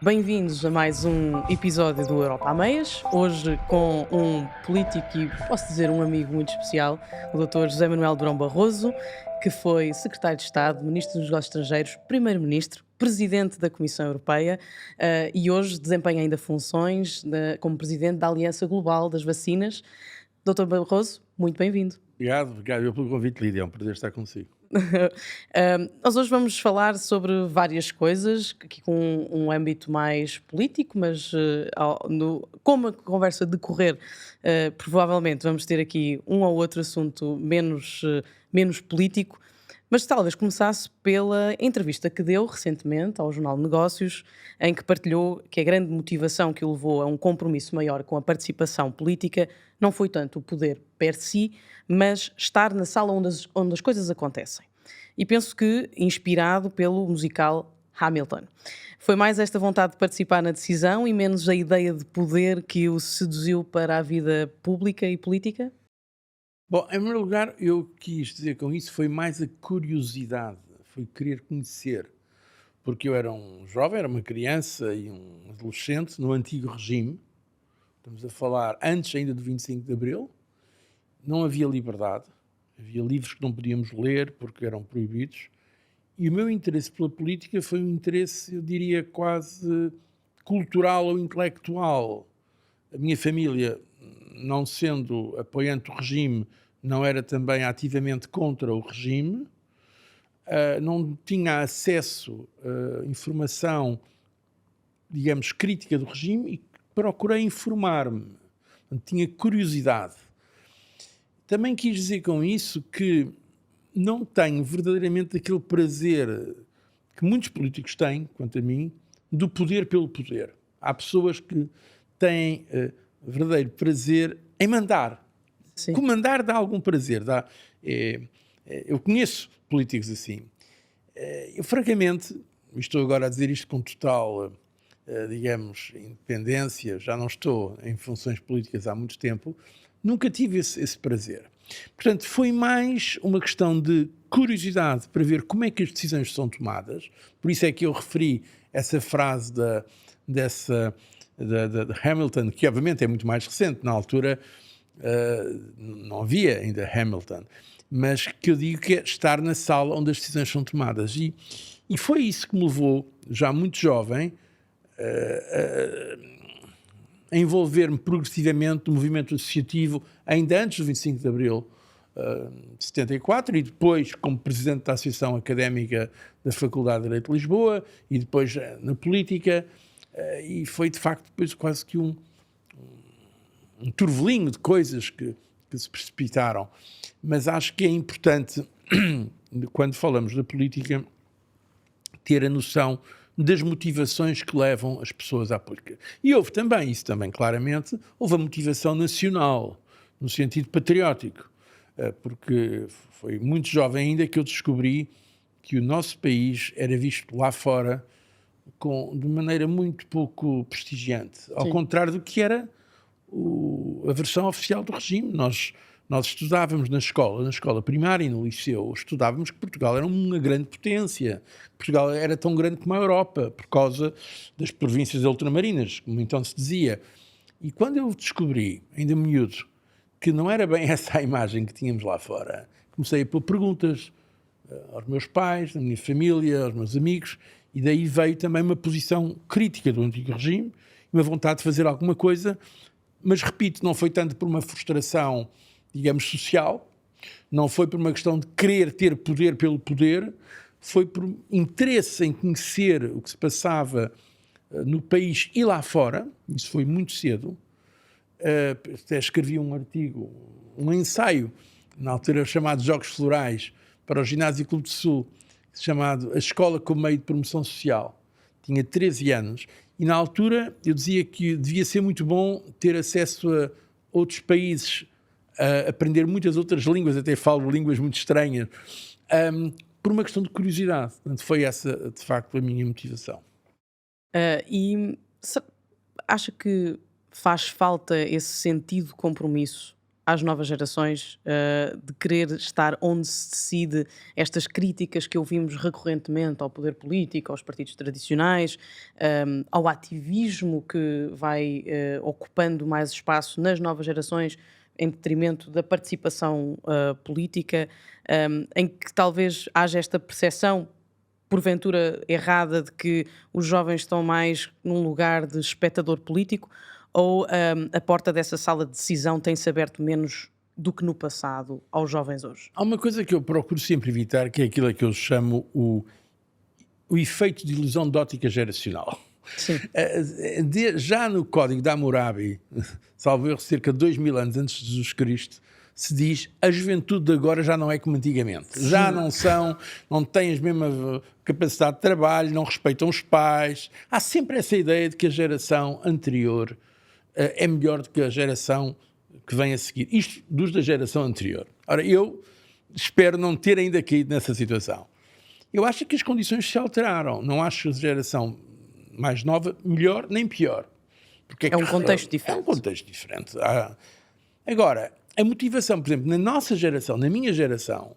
Bem-vindos a mais um episódio do Europa a Meias, hoje com um político e posso dizer um amigo muito especial, o Dr. José Manuel Durão Barroso, que foi Secretário de Estado, Ministro dos Negócios Estrangeiros, Primeiro-Ministro, Presidente da Comissão Europeia e hoje desempenha ainda funções como Presidente da Aliança Global das Vacinas. Dr. Barroso, muito bem-vindo. Obrigado eu pelo convite, Lídia, é um prazer estar consigo. Nós hoje vamos falar sobre várias coisas, aqui com um âmbito mais político, mas como a conversa decorrer, provavelmente vamos ter aqui um ou outro assunto menos político, mas talvez começasse pela entrevista que deu recentemente ao Jornal de Negócios, em que partilhou que a grande motivação que o levou a um compromisso maior com a participação política não foi tanto o poder per si, mas estar na sala onde as coisas acontecem. E penso que inspirado pelo musical Hamilton. Foi mais esta vontade de participar na decisão e menos a ideia de poder que o seduziu para a vida pública e política? Bom, em primeiro lugar, eu quis dizer com isso foi mais a curiosidade, foi querer conhecer, porque eu era um jovem, era uma criança e um adolescente no antigo regime, estamos a falar antes ainda do 25 de Abril, não havia liberdade, havia livros que não podíamos ler porque eram proibidos, e o meu interesse pela política foi um interesse, eu diria, quase cultural ou intelectual. A minha família, não sendo apoiante do regime, não era também ativamente contra o regime, não tinha acesso a informação, digamos, crítica do regime e procurei informar-me. Tinha curiosidade. Também quis dizer com isso que não tenho verdadeiramente aquele prazer que muitos políticos têm, quanto a mim, do poder pelo poder. Há pessoas que têm verdadeiro prazer em mandar. Sim. Comandar dá algum prazer. Eu conheço políticos assim. Eu, francamente, estou agora a dizer isto com total, digamos, independência, já não estou em funções políticas há muito tempo, nunca tive esse prazer. Portanto, foi mais uma questão de curiosidade para ver como é que as decisões são tomadas, por isso é que eu referi essa frase de Hamilton, que obviamente é muito mais recente, na altura não havia ainda Hamilton, mas que eu digo que é estar na sala onde as decisões são tomadas. E foi isso que me levou, já muito jovem, a envolver-me progressivamente no movimento associativo, ainda antes do 25 de Abril de 74, e depois como presidente da Associação Académica da Faculdade de Direito de Lisboa, e depois na política, e foi de facto depois quase que um turvelinho de coisas que se precipitaram. Mas acho que é importante, quando falamos da política, ter a noção das motivações que levam as pessoas à política. E houve também, isso também claramente, houve a motivação nacional, no sentido patriótico, porque foi muito jovem ainda que eu descobri que o nosso país era visto lá fora de maneira muito pouco prestigiante, ao Sim. contrário do que era a versão oficial do regime. Nós estudávamos na escola primária e no liceu, estudávamos que Portugal era uma grande potência. Portugal era tão grande como a Europa, por causa das províncias ultramarinas, como então se dizia. E quando eu descobri, ainda miúdo, que não era bem essa a imagem que tínhamos lá fora, comecei a pôr perguntas aos meus pais, à minha família, aos meus amigos, e daí veio também uma posição crítica do antigo regime, uma vontade de fazer alguma coisa, mas repito, não foi tanto por uma frustração, digamos, social, não foi por uma questão de querer ter poder pelo poder, foi por interesse em conhecer o que se passava no país e lá fora. Isso foi muito cedo. Até escrevi um artigo, um ensaio, na altura chamado Jogos Florais, para o Ginásio Clube do Sul, chamado A Escola como Meio de Promoção Social. Tinha 13 anos e na altura eu dizia que devia ser muito bom ter acesso a outros países, a aprender muitas outras línguas, até falo línguas muito estranhas, por uma questão de curiosidade. Portanto, foi essa, de facto, a minha motivação. E acha que faz falta esse sentido de compromisso às novas gerações, de querer estar onde se decide, estas críticas que ouvimos recorrentemente ao poder político, aos partidos tradicionais, ao ativismo que vai ocupando mais espaço nas novas gerações em detrimento da participação política, em que talvez haja esta percepção porventura errada de que os jovens estão mais num lugar de espectador político, ou a porta dessa sala de decisão tem-se aberto menos do que no passado aos jovens hoje? Há uma coisa que eu procuro sempre evitar, que é aquilo que eu chamo o efeito de ilusão de ótica geracional. Sim, Já no Código de Hammurabi, salvo erro, cerca de 2000 anos antes de Jesus Cristo, se diz a juventude de agora já não é como antigamente. Já não têm a mesma capacidade de trabalho, não respeitam os pais. Há sempre essa ideia de que a geração anterior é melhor do que a geração que vem a seguir. Isto dos da geração anterior. Ora, eu espero não ter ainda caído nessa situação. Eu acho que as condições se alteraram. Não acho a geração mais nova melhor nem pior. Porque é um contexto diferente. É um contexto diferente. Agora, a motivação, por exemplo, na nossa geração, na minha geração,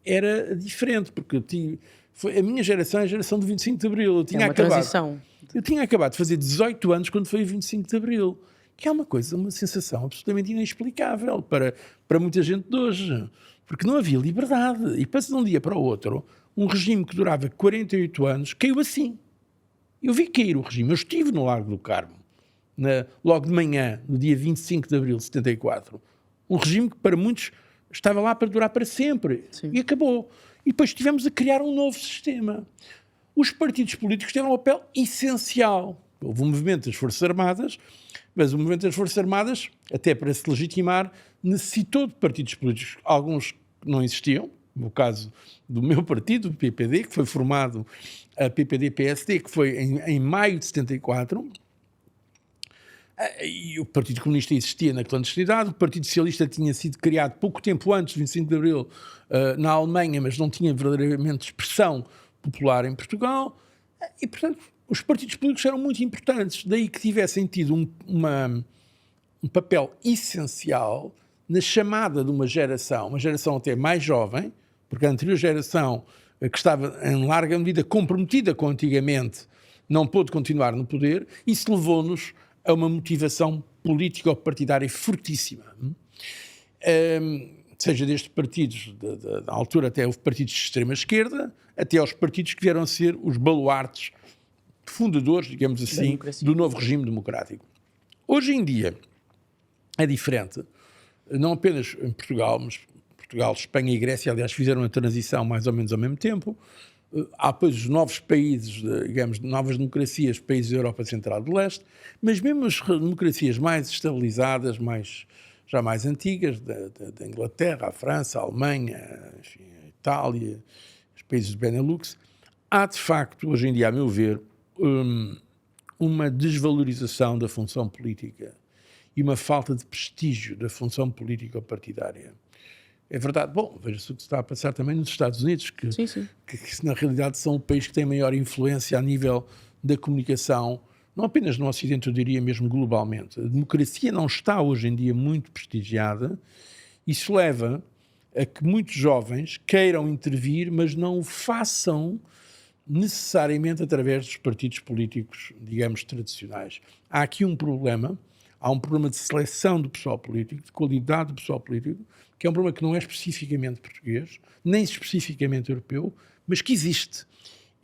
era diferente, porque a minha geração é a geração do 25 de Abril. Transição. Eu tinha acabado de fazer 18 anos quando foi o 25 de Abril, que é uma sensação absolutamente inexplicável para muita gente de hoje, porque não havia liberdade. E passa de um dia para o outro, um regime que durava 48 anos caiu assim. Eu vi cair o regime. Eu estive no Largo do Carmo, logo de manhã, no dia 25 de Abril de 74. Um regime que para muitos estava lá para durar para sempre. Sim. E acabou. E depois tivemos a criar um novo sistema. Os partidos políticos tiveram um papel essencial. Houve um movimento das Forças Armadas, mas o movimento das Forças Armadas, até para se legitimar, necessitou de partidos políticos. Alguns que não existiam, no caso do meu partido, o PPD, que foi formado, a PPD-PSD, que foi em maio de 74, e o Partido Comunista existia na clandestinidade, o Partido Socialista tinha sido criado pouco tempo antes, 25 de Abril, na Alemanha, mas não tinha verdadeiramente expressão popular em Portugal, e, portanto, os partidos políticos eram muito importantes, daí que tivessem tido um papel essencial na chamada de uma geração até mais jovem, porque a anterior geração, que estava em larga medida comprometida com antigamente, não pôde continuar no poder, e isso levou-nos a uma motivação político-partidária fortíssima. Seja destes partidos, da altura até houve partidos de extrema-esquerda, até aos partidos que vieram a ser os baluartes fundadores, digamos assim, do novo regime democrático. Hoje em dia é diferente, não apenas em Portugal, mas Portugal, Espanha e Grécia, aliás, fizeram a transição mais ou menos ao mesmo tempo. Há depois os novos países, digamos, novas democracias, países da Europa Central e do Leste, mas mesmo as democracias mais estabilizadas, já mais antigas, da Inglaterra, a França, a Alemanha, enfim, a Itália, os países do Benelux, há de facto, hoje em dia, a meu ver, uma desvalorização da função política e uma falta de prestígio da função política partidária. É verdade. Bom, veja-se o que está a passar também nos Estados Unidos, que na realidade são o país que tem maior influência a nível da comunicação, não apenas no Ocidente, eu diria mesmo globalmente. A democracia não está hoje em dia muito prestigiada. Isso leva a que muitos jovens queiram intervir, mas não o façam necessariamente através dos partidos políticos, digamos, tradicionais. Há aqui um problema. Há um problema de seleção do pessoal político, de qualidade do pessoal político, que é um problema que não é especificamente português, nem especificamente europeu, mas que existe.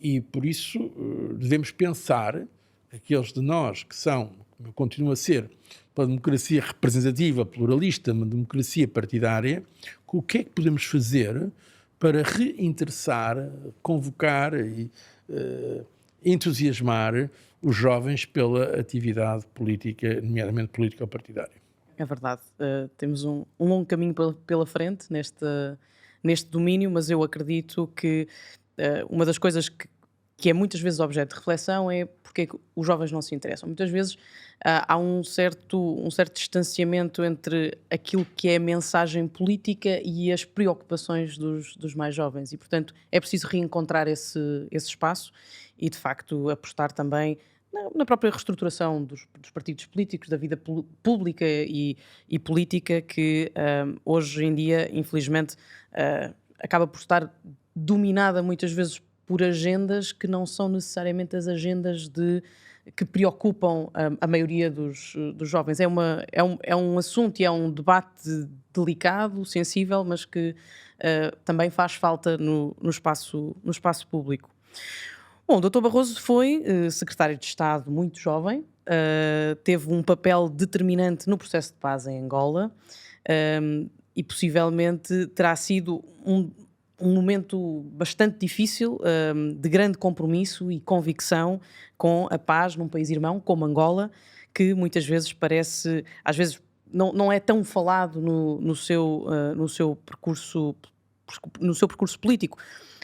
E, por isso, devemos pensar, aqueles de nós que continuam a ser, pela democracia representativa, pluralista, uma democracia partidária, o que é que podemos fazer para reinteressar, convocar e entusiasmar os jovens pela atividade política, nomeadamente político-partidária. É verdade. Temos um longo caminho pela frente neste domínio, mas eu acredito que uma das coisas que é muitas vezes objeto de reflexão é porque é que os jovens não se interessam. Muitas vezes há um certo distanciamento entre aquilo que é a mensagem política e as preocupações dos mais jovens, e portanto é preciso reencontrar esse espaço e de facto apostar também na própria reestruturação dos partidos políticos, da vida pública e política, que hoje em dia, infelizmente, acaba por estar dominada muitas vezes por agendas que não são necessariamente as agendas que preocupam a maioria dos jovens. É um assunto e é um debate delicado, sensível, mas que também faz falta no espaço público. Bom, o Dr. Barroso foi secretário de Estado muito jovem, teve um papel determinante no processo de paz em Angola, e possivelmente terá sido um momento bastante difícil, de grande compromisso e convicção com a paz num país irmão como Angola, que muitas vezes parece, às vezes não é tão falado no seu percurso político.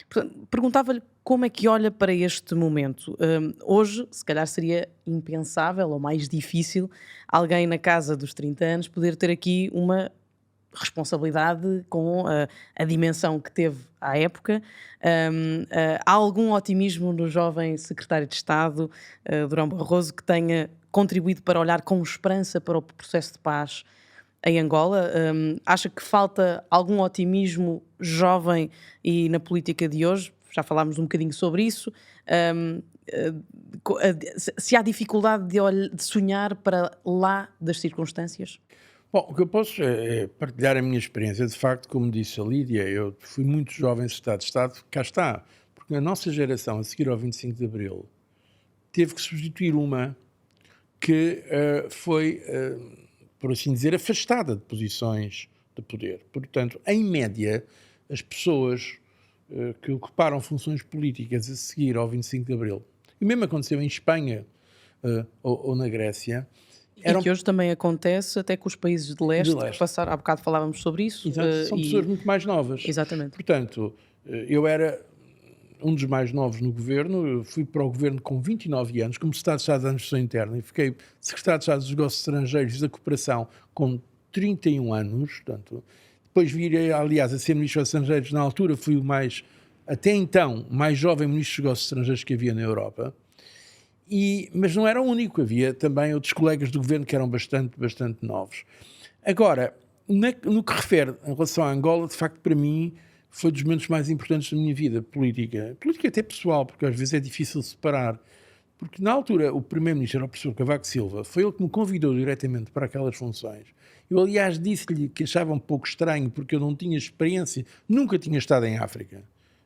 Portanto, perguntava-lhe como é que olha para este momento. Hoje, se calhar seria impensável ou mais difícil alguém na casa dos 30 anos poder ter aqui uma responsabilidade com a dimensão que teve à época. Há algum otimismo no jovem secretário de Estado, Durão Barroso, que tenha contribuído para olhar com esperança para o processo de paz em Angola? Acha que falta algum otimismo jovem e na política de hoje? Já falámos um bocadinho sobre isso. Se há dificuldade de sonhar para lá das circunstâncias? Bom, o que eu posso é partilhar a minha experiência. De facto, como disse a Lídia, eu fui muito jovem secretário de Estado, cá está, porque a nossa geração, a seguir ao 25 de Abril, teve que substituir uma que foi, por assim dizer, afastada de posições de poder. Portanto, em média, as pessoas que ocuparam funções políticas a seguir ao 25 de Abril, e mesmo aconteceu em Espanha ou na Grécia, E que hoje também acontece até com os países de leste, que passaram, há bocado falávamos sobre isso. Exato, são pessoas muito mais novas. Exatamente. Portanto, eu era um dos mais novos no governo, eu fui para o governo com 29 anos, como secretário de Estado da Administração Interna, e fiquei secretário de Estado dos Negócios Estrangeiros e da Cooperação com 31 anos, portanto, depois virei, aliás, a ser Ministro dos Estrangeiros, na altura fui o mais, até então, mais jovem Ministro dos Negócios Estrangeiros que havia na Europa. Mas não era o único, havia também outros colegas do governo que eram bastante novos. Agora, no que refere em relação à Angola, de facto, para mim, foi dos momentos mais importantes da minha vida política até pessoal, porque às vezes é difícil separar. Porque na altura o primeiro-ministro era o professor Cavaco Silva, foi ele que me convidou diretamente para aquelas funções. Eu, aliás, disse-lhe que achava um pouco estranho, porque eu não tinha experiência, nunca tinha estado em África,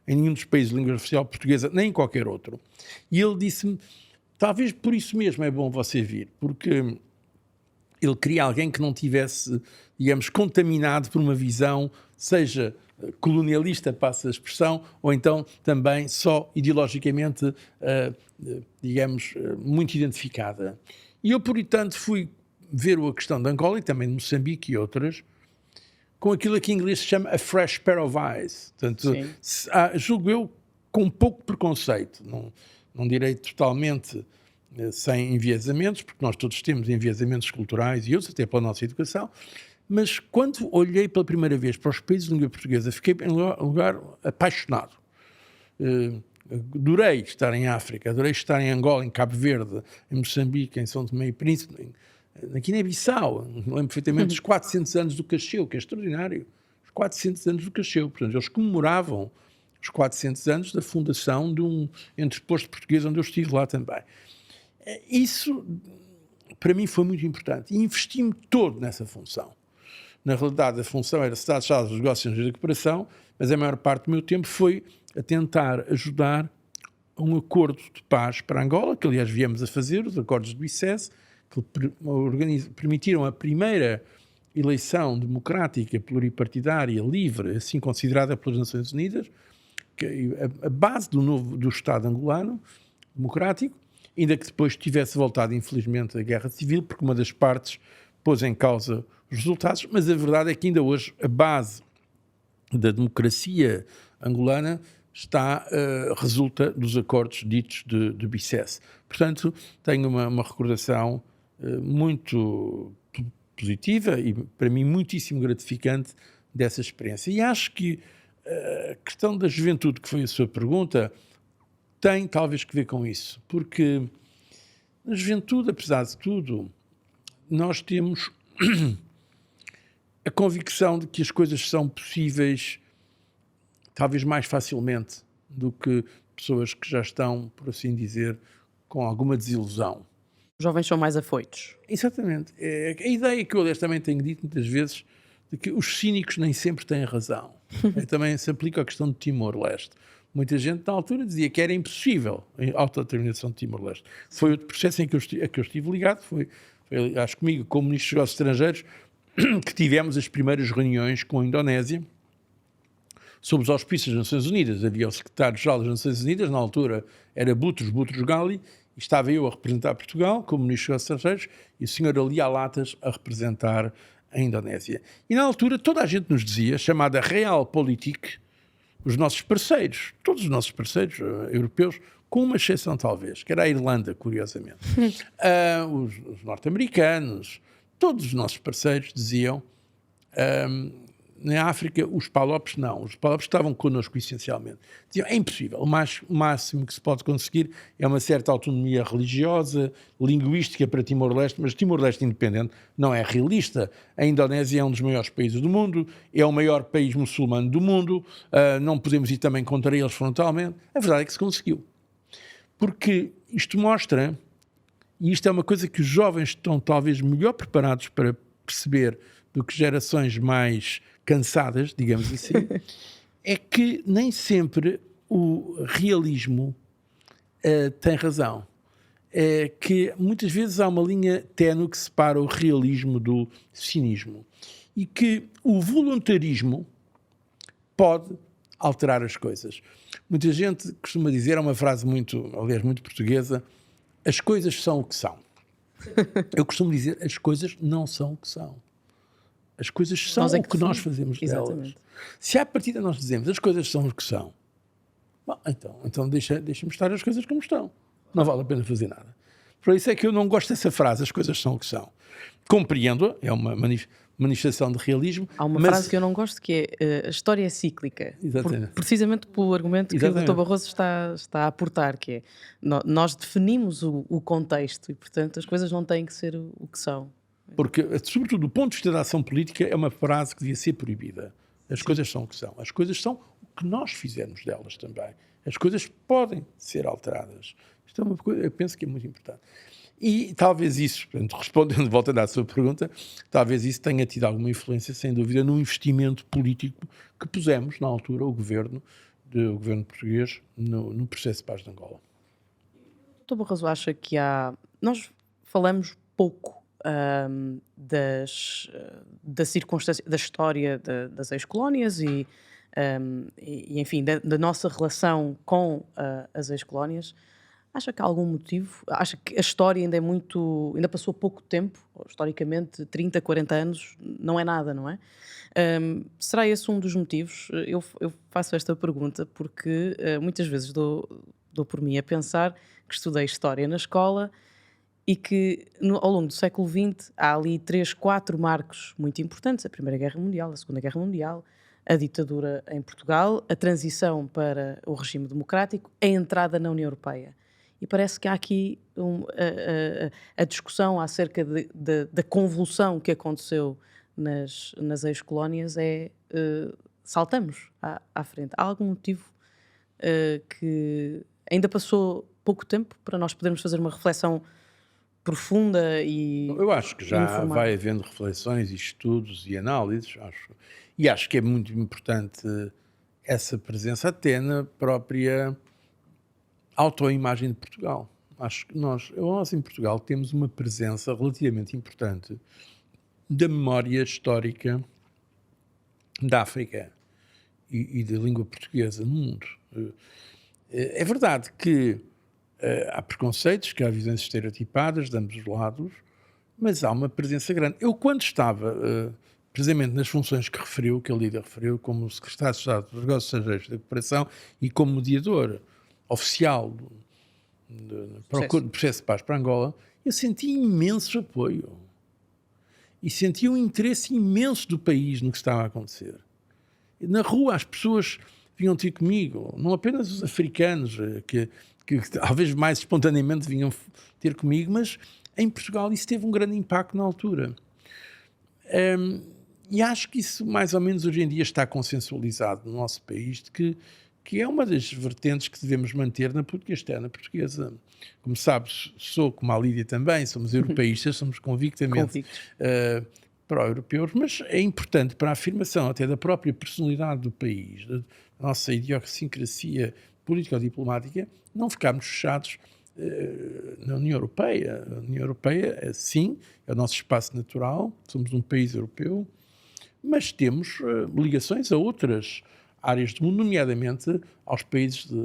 em nenhum dos países de língua oficial portuguesa, nem em qualquer outro. E ele disse-me, talvez por isso mesmo é bom você vir, porque ele queria alguém que não tivesse, digamos, contaminado por uma visão, seja colonialista, passa a expressão, ou então também só ideologicamente, digamos, muito identificada. E eu, portanto, fui ver a questão de Angola e também de Moçambique e outras, com aquilo que em inglês se chama a fresh pair of eyes. Portanto, julgo eu, com pouco preconceito, não direi totalmente sem enviesamentos, porque nós todos temos enviesamentos culturais e outros, até pela nossa educação, mas quando olhei pela primeira vez para os países de língua portuguesa, fiquei em lugar apaixonado. Adorei estar em África, adorei estar em Angola, em Cabo Verde, em Moçambique, em São Tomé e Príncipe, na Guiné-Bissau. Lembro perfeitamente dos 400 anos do Cacheu, que é extraordinário. Os 400 anos do Cacheu. Portanto, eles comemoravam os 400 anos da fundação de um entreposto português, onde eu estive lá também. Isso, para mim, foi muito importante. E investi-me todo nessa função. Na realidade, a função era Secretário de Estado dos Negócios e da Cooperação, mas a maior parte do meu tempo foi a tentar ajudar a um acordo de paz para Angola, que aliás viemos a fazer, os acordos do ICES, que permitiram a primeira eleição democrática, pluripartidária, livre, assim considerada pelas Nações Unidas, que a base do Estado angolano, democrático, ainda que depois tivesse voltado, infelizmente, a guerra civil, porque uma das partes pôs em causa os resultados, mas a verdade é que ainda hoje a base da democracia angolana resulta dos acordos ditos de Bicesse. Portanto, tenho uma recordação muito positiva e, para mim, muitíssimo gratificante dessa experiência. E acho que a questão da juventude, que foi a sua pergunta, tem talvez que ver com isso, porque Na juventude, apesar de tudo, nós temos a convicção de que as coisas são possíveis talvez mais facilmente do que pessoas que já estão, por assim dizer, com alguma desilusão. Os jovens são mais afoitos. Exatamente. É a ideia que eu, aliás, também tenho dito muitas vezes de que os cínicos nem sempre têm razão. Também se aplica à questão de Timor-Leste. Muita gente, na altura, dizia que era impossível a autodeterminação de Timor-Leste. Foi outro processo em que eu estive ligado, foi, acho comigo, como Ministro dos Negócios Estrangeiros, que tivemos as primeiras reuniões com a Indonésia, sob os auspícios das Nações Unidas. Havia o secretário-geral das Nações Unidas, na altura era Boutros Ghali, e estava eu a representar Portugal como Ministro dos Negócios Estrangeiros e o senhor Ali Alatas a representar a Indonésia. E na altura toda a gente nos dizia, chamada Realpolitik, os nossos parceiros, todos os nossos parceiros europeus, com uma exceção talvez, que era a Irlanda, curiosamente. Os norte-americanos, todos os nossos parceiros diziam, na África, os PALOPs não. Os PALOPs estavam connosco essencialmente. Diziam, é impossível. O máximo que se pode conseguir é uma certa autonomia religiosa, linguística para Timor-Leste, mas Timor-Leste independente não é realista. A Indonésia é um dos maiores países do mundo, é o maior país muçulmano do mundo, não podemos ir também contra eles frontalmente. A verdade é que se conseguiu. Porque isto mostra, e isto é uma coisa que os jovens estão talvez melhor preparados para perceber do que gerações mais cansadas, digamos assim, é que nem sempre o realismo tem razão. É que muitas vezes há uma linha ténue que separa o realismo do cinismo e que o voluntarismo pode alterar as coisas. Muita gente costuma dizer, é uma frase aliás, muito portuguesa, as coisas são o que são. Eu costumo dizer, as coisas não são o que são. As coisas são o que nós fazemos delas. Se à partida nós dizemos as coisas são o que são, bom, então deixa-me estar as coisas como estão. Não vale a pena fazer nada. Por isso é que eu não gosto dessa frase, as coisas são o que são. Compreendo-a, é uma manifestação de realismo. Há uma frase que eu não gosto que é a história é cíclica. Precisamente pelo argumento que o Dr. Barroso está a aportar, que é nós definimos o contexto e, portanto, as coisas não têm que ser o que são. Porque, sobretudo, do ponto de vista da ação política, é uma frase que devia ser proibida. As coisas são o que são. As coisas são o que nós fizermos delas também. As coisas podem ser alteradas. Isto é uma coisa, eu penso que é muito importante. E talvez isso, voltando à sua pergunta, talvez isso tenha tido alguma influência, sem dúvida, no investimento político que pusemos, na altura, o governo português no processo de paz de Angola. O Dr. Barroso acha que nós falamos pouco da circunstância, da história das ex-colónias e enfim, da nossa relação com as ex-colónias. Acha que há algum motivo? Acha que a história ainda passou pouco tempo? Historicamente, 30, 40 anos não é nada, não é? Será esse um dos motivos? Eu faço esta pergunta porque muitas vezes dou por mim a pensar que estudei História na escola e que ao longo do século XX há ali 3, 4 marcos muito importantes: a Primeira Guerra Mundial, a Segunda Guerra Mundial, a ditadura em Portugal, a transição para o regime democrático, a entrada na União Europeia. E parece que há aqui a discussão acerca da convulsão que aconteceu nas ex-colónias saltamos à frente. Há algum motivo que ainda passou pouco tempo para nós podermos fazer uma reflexão profunda e eu acho que já informada? Vai havendo reflexões e estudos e análises, e acho que é muito importante essa presença até na própria autoimagem de Portugal. Acho que nós em Portugal temos uma presença relativamente importante da memória histórica da África e da língua portuguesa no mundo. É verdade que há preconceitos, que há visões estereotipadas de ambos os lados, mas há uma presença grande. Eu, quando estava precisamente nas funções que a líder referiu, como secretário de Estado dos Negócios Estrangeiros da Cooperação e como mediador oficial do processo de paz para Angola, eu senti imenso apoio e senti um interesse imenso do país no que estava a acontecer. Na rua as pessoas vinham ter comigo, não apenas os africanos, que que talvez mais espontaneamente vinham ter comigo, mas em Portugal isso teve um grande impacto na altura. E acho que isso mais ou menos hoje em dia está consensualizado no nosso país, de que é uma das vertentes que devemos manter na política externa portuguesa. Como sabes, sou, como a Lídia também, somos europeístas, somos convictamente pró-europeus, mas é importante para a afirmação até da própria personalidade do país, da nossa idiosincrasia político-diplomática, não ficarmos fechados na União Europeia. A União Europeia, sim, é o nosso espaço natural, somos um país europeu, mas temos ligações a outras áreas do mundo, nomeadamente aos países de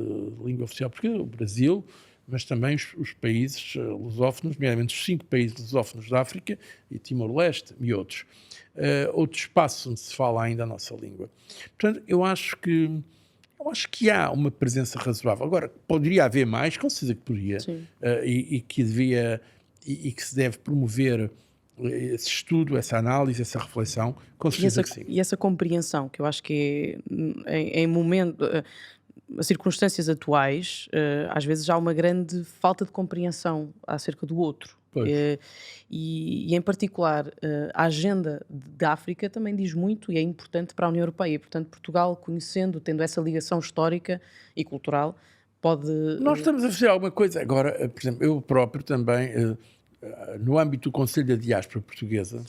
língua oficial portuguesa, o Brasil, mas também os países lusófonos, nomeadamente os 5 países lusófonos da África e Timor-Leste e outros. Outro espaço onde se fala ainda a nossa língua. Portanto, eu acho que há uma presença razoável. Agora, poderia haver mais, com certeza que poderia, e que devia, e que se deve promover esse estudo, essa análise, essa reflexão, com certeza que sim. E essa compreensão, que eu acho que em momento, as circunstâncias atuais, às vezes há uma grande falta de compreensão acerca do outro. E em particular, a agenda da África também diz muito e é importante para a União Europeia. E, portanto, Portugal, conhecendo, tendo essa ligação histórica e cultural, pode... Nós estamos a fazer alguma coisa. Agora, por exemplo, eu próprio também, no âmbito do Conselho da Diáspora Portuguesa,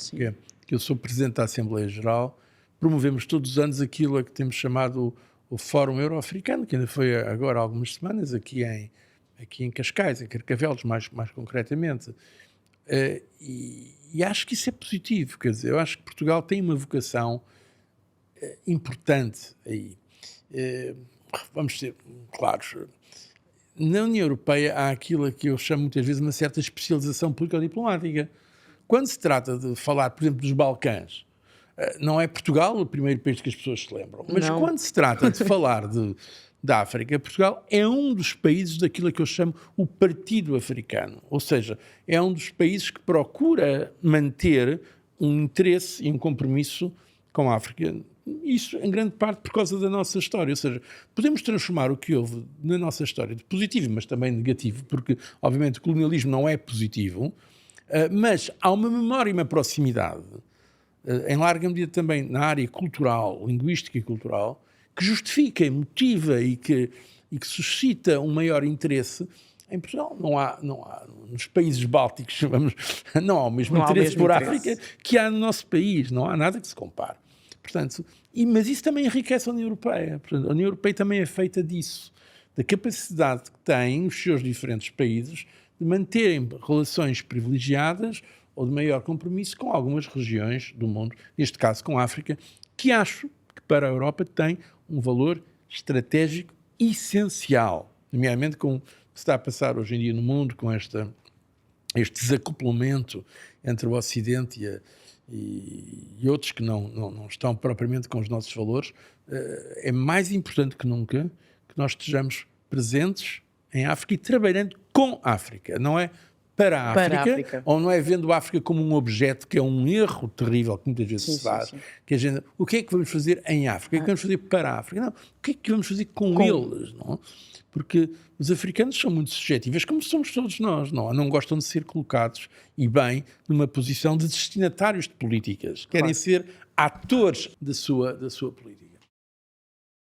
que eu sou Presidente da Assembleia Geral, promovemos todos os anos aquilo a que temos chamado o Fórum Euro-Africano, que ainda foi agora há algumas semanas, aqui em Cascais, em Carcavelos, mais concretamente. E acho que isso é positivo, quer dizer, eu acho que Portugal tem uma vocação importante aí. Vamos ser claros, na União Europeia há aquilo que eu chamo muitas vezes uma certa especialização político-diplomática. Quando se trata de falar, por exemplo, dos Balcãs, não é Portugal o primeiro país que as pessoas se lembram, mas quando se trata de falar da África, Portugal é um dos países daquilo que eu chamo o Partido Africano, ou seja, é um dos países que procura manter um interesse e um compromisso com a África. Isso, em grande parte, por causa da nossa história. Ou seja, podemos transformar o que houve na nossa história de positivo, mas também negativo, porque, obviamente, o colonialismo não é positivo, mas há uma memória e uma proximidade, em larga medida também na área cultural, linguística e cultural, que justifica, motiva e que suscita um maior interesse. Em Portugal não há nos países bálticos, não há o mesmo interesse por África que há no nosso país, não há nada que se compare. Portanto, mas isso também enriquece a União Europeia. Portanto, a União Europeia também é feita disso, da capacidade que têm os seus diferentes países de manterem relações privilegiadas ou de maior compromisso com algumas regiões do mundo, neste caso com a África, que acho que para a Europa tem um valor estratégico essencial, nomeadamente com o que está a passar hoje em dia no mundo, com este desacoplamento entre o Ocidente e outros que não estão propriamente com os nossos valores. É mais importante que nunca que nós estejamos presentes em África e trabalhando com a África, não é para a África, ou não é vendo a África como um objeto, que é um erro terrível que muitas vezes se faz. Que a gente, o que é que vamos fazer em África? O que é que vamos fazer para a África? Não, o que é que vamos fazer com eles? Não? Porque os africanos são muito suscetíveis, como somos todos nós, não gostam de ser colocados, e bem, numa posição de destinatários de políticas. Querem ser atores da sua política.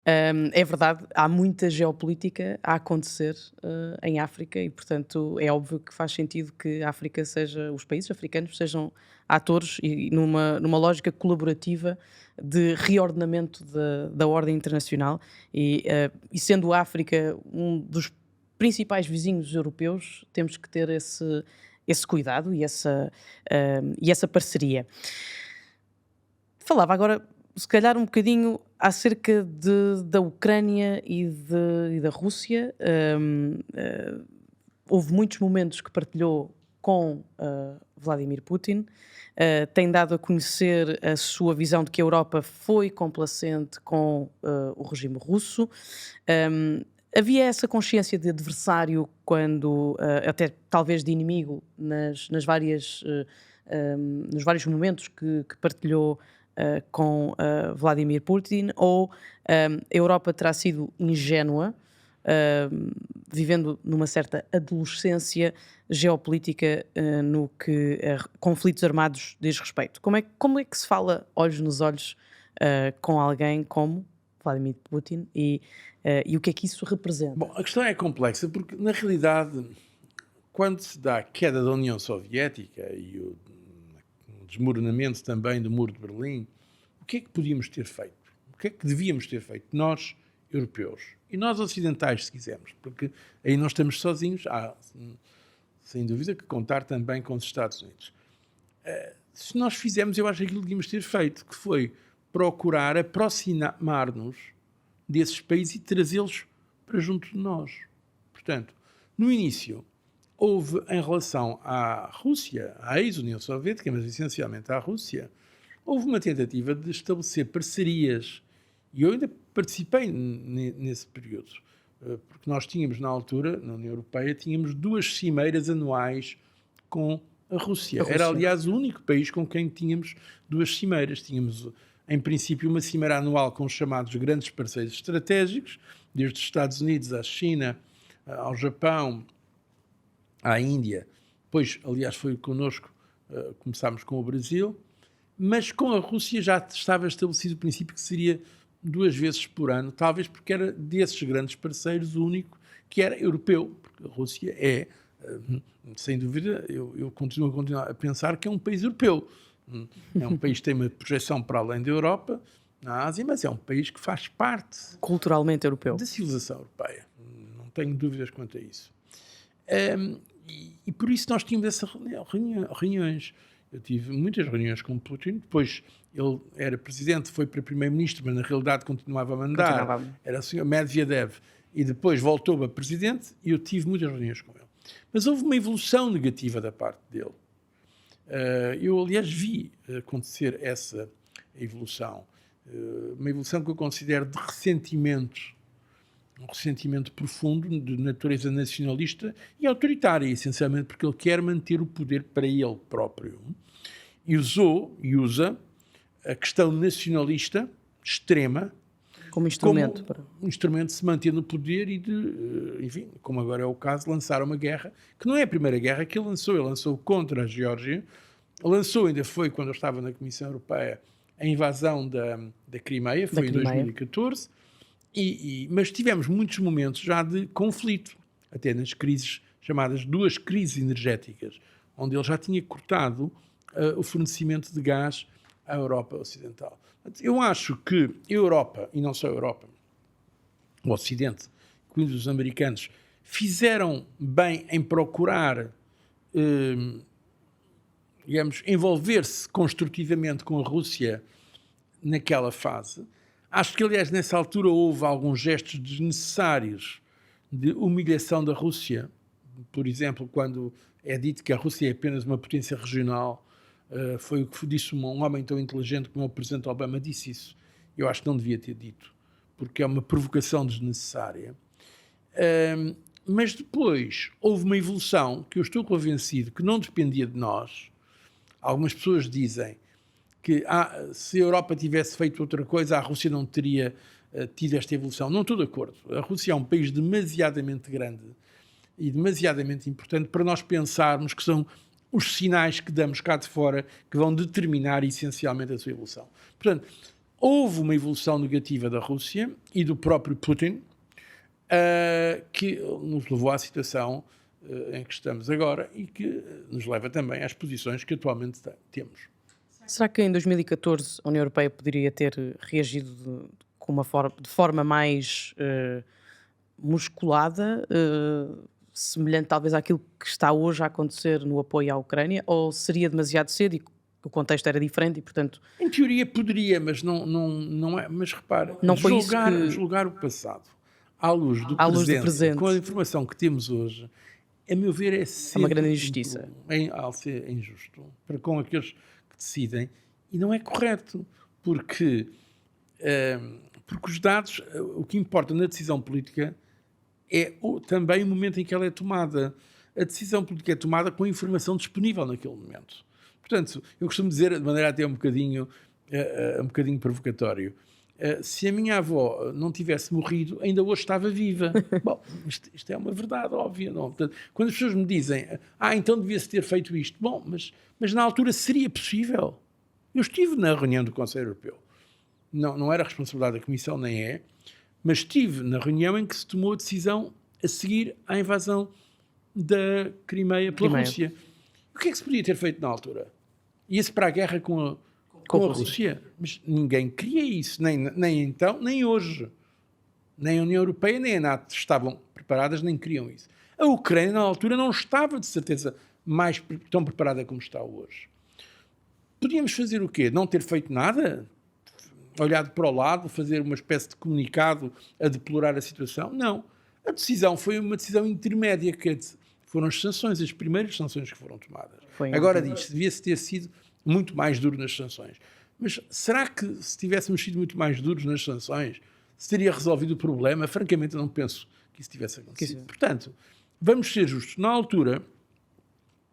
É verdade, há muita geopolítica a acontecer em África e, portanto, é óbvio que faz sentido que a África os países africanos sejam atores e numa lógica colaborativa de reordenamento da ordem internacional e sendo a África um dos principais vizinhos europeus, temos que ter esse cuidado e essa parceria. Falava agora, se calhar, um bocadinho acerca da Ucrânia e da Rússia. Houve muitos momentos que partilhou com Vladimir Putin. Tem dado a conhecer a sua visão de que a Europa foi complacente com o regime russo. Havia essa consciência de adversário quando, até talvez de inimigo, nos vários momentos que partilhou com Vladimir Putin, ou a Europa terá sido ingênua vivendo numa certa adolescência geopolítica no que a conflitos armados diz respeito. Como é que se fala olhos nos olhos com alguém como Vladimir Putin e o que é que isso representa? Bom, a questão é complexa porque, na realidade, quando se dá a queda da União Soviética e o desmoronamento também do Muro de Berlim, o que é que podíamos ter feito? O que é que devíamos ter feito? Nós, europeus, e nós ocidentais, se quisermos, porque aí nós estamos sozinhos, há, sem dúvida, que contar também com os Estados Unidos. Se nós fizermos, eu acho que aquilo que devíamos ter feito, que foi procurar aproximar-nos desses países e trazê-los para junto de nós. Portanto, no início, houve, em relação à Rússia, à ex-União Soviética, mas essencialmente à Rússia, houve uma tentativa de estabelecer parcerias, e eu ainda participei nesse período, porque nós tínhamos, na altura, na União Europeia, tínhamos 2 cimeiras anuais com a Rússia. Era, aliás, o único país com quem tínhamos 2 cimeiras. Tínhamos, em princípio, uma cimeira anual com os chamados grandes parceiros estratégicos, desde os Estados Unidos à China, ao Japão, à Índia. Depois, aliás, foi connosco, começámos com o Brasil, mas com a Rússia já estava estabelecido o princípio que seria 2 vezes por ano, talvez porque era desses grandes parceiros o único que era europeu, porque a Rússia é, sem dúvida, eu continuo a pensar que é um país europeu. É um país que tem uma projeção para além da Europa, na Ásia, mas é um país que faz parte Culturalmente europeu. da civilização europeia. Não tenho dúvidas quanto a isso. E por isso nós tínhamos essas reuniões. Eu tive muitas reuniões com Putin, depois ele era presidente, foi para primeiro-ministro, mas na realidade continuava a mandar. Era o senhor Medvedev, e depois voltou a presidente, e eu tive muitas reuniões com ele. Mas houve uma evolução negativa da parte dele. Eu, aliás, vi acontecer essa evolução. Uma evolução que eu considero de ressentimento, um ressentimento profundo de natureza nacionalista e autoritária, essencialmente porque ele quer manter o poder para ele próprio. E usou e usa a questão nacionalista extrema Como instrumento. Um instrumento de se manter no poder e de, enfim, como agora é o caso, lançar uma guerra, que não é a primeira guerra que ele lançou contra a Geórgia, lançou, ainda foi quando eu estava na Comissão Europeia, a invasão da Crimeia, foi em 2014, mas tivemos muitos momentos já de conflito, até nas crises, chamadas 2 crises energéticas, onde ele já tinha cortado o fornecimento de gás à Europa Ocidental. Eu acho que a Europa, e não só a Europa, o Ocidente, incluindo os americanos, fizeram bem em procurar, digamos, envolver-se construtivamente com a Rússia naquela fase. Acho que, aliás, nessa altura houve alguns gestos desnecessários de humilhação da Rússia. Por exemplo, quando é dito que a Rússia é apenas uma potência regional, foi o que disse um homem tão inteligente como o Presidente Obama disse isso. Eu acho que não devia ter dito, porque é uma provocação desnecessária. Mas depois houve uma evolução que eu estou convencido que não dependia de nós. Algumas pessoas dizem que se a Europa tivesse feito outra coisa, a Rússia não teria tido esta evolução. Não estou de acordo. A Rússia é um país demasiadamente grande e demasiadamente importante para nós pensarmos que são os sinais que damos cá de fora que vão determinar essencialmente a sua evolução. Portanto, houve uma evolução negativa da Rússia e do próprio Putin que nos levou à situação em que estamos agora e que nos leva também às posições que atualmente temos. Será que em 2014 a União Europeia poderia ter reagido de forma mais musculada, semelhante talvez àquilo que está hoje a acontecer no apoio à Ucrânia, ou seria demasiado cedo e o contexto era diferente e, portanto... Em teoria poderia, mas não é. Mas repara, não foi julgar o passado à luz do presente, com a informação que temos hoje, a meu ver, é sempre uma grande injustiça. É injusto para com aqueles que decidem, e não é correto, porque os dados, o que importa na decisão política é também o momento em que ela é tomada. A decisão política é tomada com a informação disponível naquele momento. Portanto, eu costumo dizer, de maneira até um bocadinho provocatório, Se a minha avó não tivesse morrido, ainda hoje estava viva. Bom, isto é uma verdade óbvia. Não? Portanto, quando as pessoas me dizem, então devia-se ter feito isto. Bom, mas na altura seria possível. Eu estive na reunião do Conselho Europeu. Não era responsabilidade da Comissão, nem é, mas estive na reunião em que se tomou a decisão a seguir à invasão da Crimeia pela Rússia. O que é que se podia ter feito na altura? Ia-se para a guerra com a Rússia? Mas ninguém queria isso, nem então, nem hoje. Nem a União Europeia, nem a NATO estavam preparadas, nem queriam isso. A Ucrânia, na altura, não estava, de certeza, tão preparada como está hoje. Podíamos fazer o quê? Não ter feito nada? Olhado para o lado, fazer uma espécie de comunicado a deplorar a situação? Não. A decisão foi uma decisão intermédia, que foram as sanções, as primeiras sanções que foram tomadas. Agora diz, devia-se ter sido muito mais duro nas sanções. Mas será que se tivéssemos sido muito mais duros nas sanções, se teria resolvido o problema? Francamente, eu não penso que isso tivesse acontecido. Portanto, vamos ser justos. Na altura,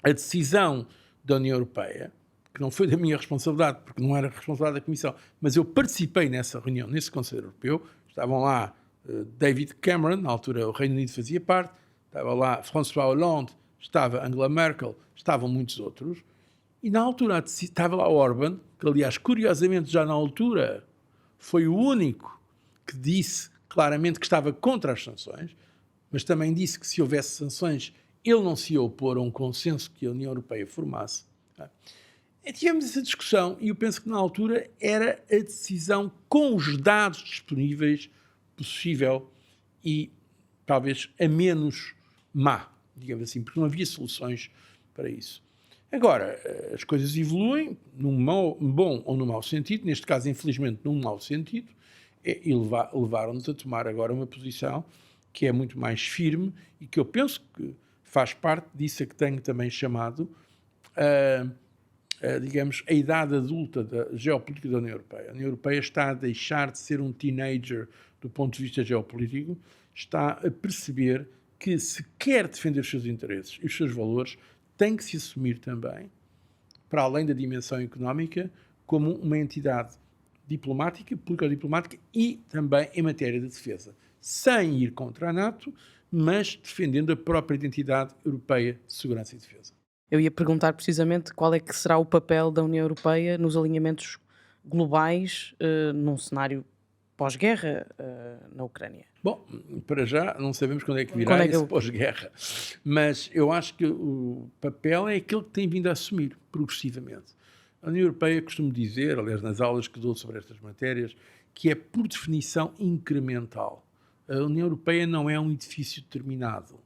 a decisão da União Europeia, que não foi da minha responsabilidade, porque não era responsabilidade da Comissão, mas eu participei nessa reunião, nesse Conselho Europeu, estavam lá David Cameron, na altura o Reino Unido fazia parte, estava lá François Hollande, estava Angela Merkel, estavam muitos outros, e na altura estava lá Orban, que aliás, curiosamente, já na altura, foi o único que disse claramente que estava contra as sanções, mas também disse que se houvesse sanções, ele não se ia opor a um consenso que a União Europeia formasse. Tivemos essa discussão e eu penso que na altura era a decisão com os dados disponíveis possível e talvez a menos má, digamos assim, porque não havia soluções para isso. Agora, as coisas evoluem num bom ou num mau sentido, neste caso, infelizmente, num mau sentido, e levaram-nos a tomar agora uma posição que é muito mais firme e que eu penso que faz parte disso a que tenho também chamado digamos, a idade adulta da geopolítica da União Europeia. A União Europeia está a deixar de ser um teenager do ponto de vista geopolítico, está a perceber que se quer defender os seus interesses e os seus valores, tem que se assumir também, para além da dimensão económica, como uma entidade diplomática, político-diplomática e também em matéria de defesa, sem ir contra a NATO, mas defendendo a própria identidade europeia de segurança e defesa. Eu ia perguntar precisamente qual é que será o papel da União Europeia nos alinhamentos globais num cenário pós-guerra na Ucrânia. Bom, para já não sabemos quando é que virá esse pós-guerra, mas eu acho que o papel é aquele que tem vindo a assumir progressivamente. A União Europeia costuma dizer, aliás nas aulas que dou sobre estas matérias, que é por definição incremental. A União Europeia não é um edifício terminado.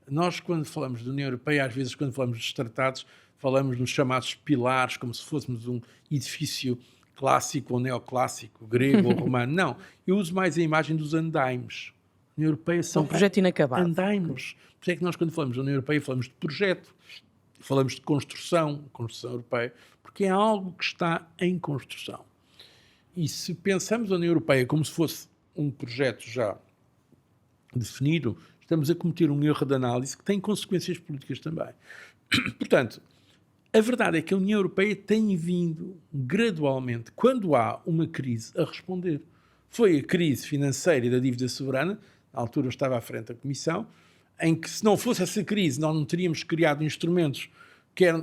Nós, quando falamos da União Europeia, às vezes, quando falamos dos tratados, falamos nos chamados pilares, como se fôssemos um edifício clássico ou neoclássico, grego ou romano. Não, eu uso mais a imagem dos andaimes. A União Europeia são um projeto inacabado. Andaimes. Por isso é que nós, quando falamos da União Europeia, falamos de projeto, falamos de construção europeia, porque é algo que está em construção. E se pensamos a União Europeia como se fosse um projeto já definido, estamos a cometer um erro de análise que tem consequências políticas também. Portanto, a verdade é que a União Europeia tem vindo gradualmente, quando há uma crise, a responder. Foi a crise financeira e da dívida soberana, na altura eu estava à frente da Comissão, em que se não fosse essa crise nós não teríamos criado instrumentos, quer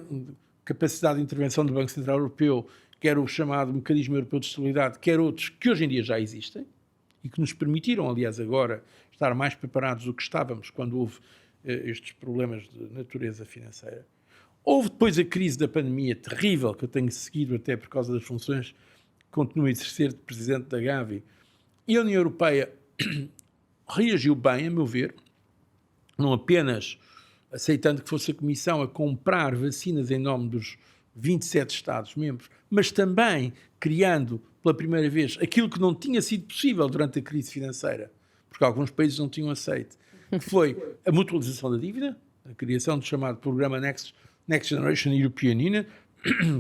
capacidade de intervenção do Banco Central Europeu, quer o chamado Mecanismo Europeu de Estabilidade, quer outros que hoje em dia já existem e que nos permitiram, aliás, agora estar mais preparados do que estávamos quando houve estes problemas de natureza financeira. Houve depois a crise da pandemia terrível, que eu tenho seguido até por causa das funções que continuo a exercer de Presidente da Gavi, e a União Europeia reagiu bem, a meu ver, não apenas aceitando que fosse a Comissão a comprar vacinas em nome dos 27 Estados-membros, mas também criando pela primeira vez aquilo que não tinha sido possível durante a crise financeira, porque alguns países não tinham aceito, que foi a mutualização da dívida, a criação do chamado programa Next Generation European Union,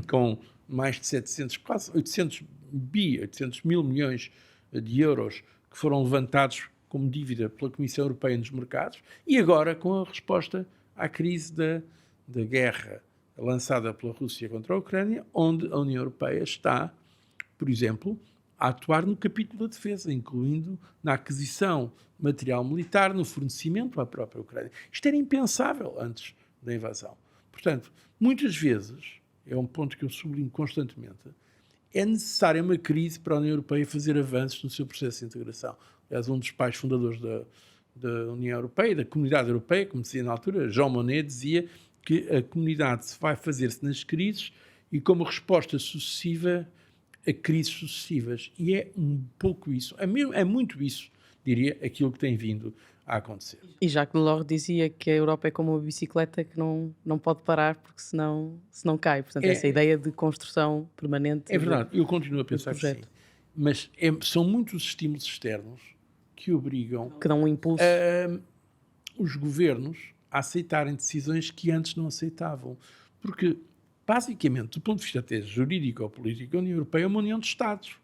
com mais de 700, quase 800 mil milhões de euros que foram levantados como dívida pela Comissão Europeia nos mercados, e agora com a resposta à crise da guerra lançada pela Rússia contra a Ucrânia, onde a União Europeia está, por exemplo, a atuar no capítulo da defesa, incluindo na aquisição de material militar, no fornecimento à própria Ucrânia. Isto era impensável antes da invasão. Portanto, muitas vezes, é um ponto que eu sublinho constantemente, é necessária uma crise para a União Europeia fazer avanços no seu processo de integração. Aliás, um dos pais fundadores da União Europeia, da Comunidade Europeia, como dizia na altura, Jean Monnet, dizia que a comunidade vai fazer-se nas crises e como resposta sucessiva a crises sucessivas. E é um pouco isso, é muito isso, diria, aquilo que tem vindo a acontecer. E Jacques Delors dizia que a Europa é como uma bicicleta que não pode parar porque senão cai. Portanto, essa ideia de construção permanente. É verdade, eu continuo a pensar que sim. Mas são muitos estímulos externos que obrigam que dão um impulso os governos a aceitarem decisões que antes não aceitavam. Porque, basicamente, do ponto de vista até jurídico ou político, a União Europeia é uma união de Estados.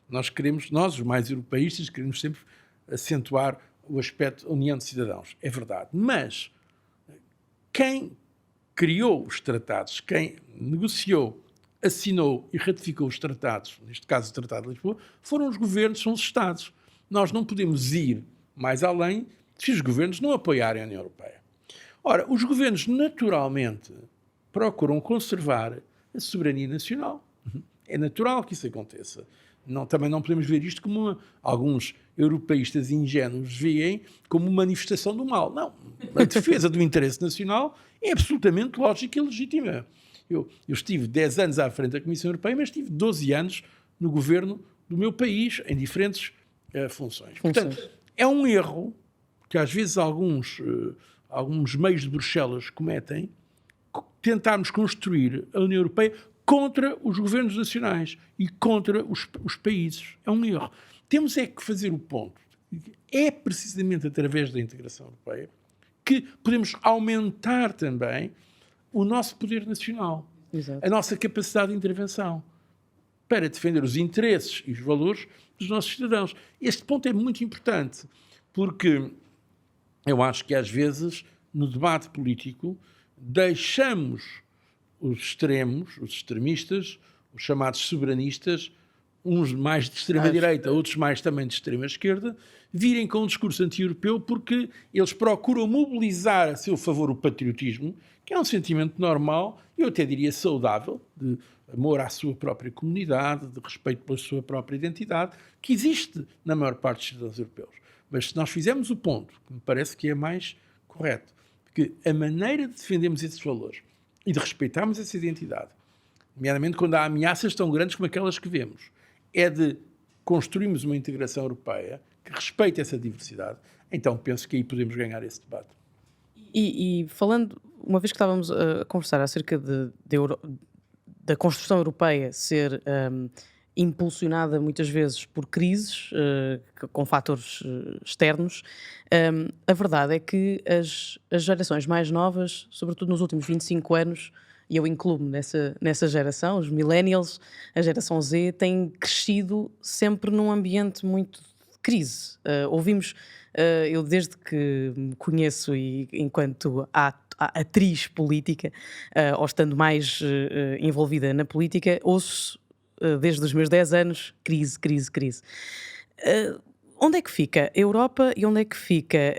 Nós, os mais europeístas, queremos sempre acentuar o aspecto união de cidadãos. É verdade. Mas quem criou os tratados, quem negociou, assinou e ratificou os tratados, neste caso o Tratado de Lisboa, foram os governos, são os Estados. Nós não podemos ir mais além se os governos não apoiarem a União Europeia. Ora, os governos naturalmente procuram conservar a soberania nacional. É natural que isso aconteça. Também não podemos ver isto como alguns europeístas ingênuos veem como manifestação do mal. Não. A defesa do interesse nacional é absolutamente lógica e legítima. Eu estive 10 anos à frente da Comissão Europeia, mas estive 12 anos no governo do meu país, em diferentes funções. Portanto, é um erro que às vezes alguns meios de Bruxelas cometem, tentarmos construir a União Europeia contra os governos nacionais e contra os países. É um erro. Temos é que fazer o ponto. É precisamente através da integração europeia que podemos aumentar também o nosso poder nacional, Exato. a nossa capacidade de intervenção para defender os interesses e os valores dos nossos cidadãos. Este ponto é muito importante, porque eu acho que às vezes, no debate político, deixamos os extremos, os extremistas, os chamados soberanistas, uns mais de extrema-direita, outros mais também de extrema-esquerda, virem com um discurso anti-europeu porque eles procuram mobilizar a seu favor o patriotismo, que é um sentimento normal, eu até diria saudável, de amor à sua própria comunidade, de respeito pela sua própria identidade, que existe na maior parte dos cidadãos europeus. Mas se nós fizermos o ponto, que me parece que é mais correto, que a maneira de defendermos esses valores e de respeitarmos essa identidade, nomeadamente quando há ameaças tão grandes como aquelas que vemos, é de construirmos uma integração europeia que respeite essa diversidade, então penso que aí podemos ganhar esse debate. E falando, uma vez que estávamos a conversar acerca da construção europeia ser impulsionada muitas vezes por crises, com fatores externos, a verdade é que as gerações mais novas, sobretudo nos últimos 25 anos, e eu incluo-me nessa geração, os millennials, a geração Z, têm crescido sempre num ambiente muito de crise. Ouvimos, eu desde que me conheço e enquanto atriz política, ou estando mais envolvida na política, ouço desde os meus 10 anos, crise, crise, crise. Onde é que fica a Europa e onde é que fica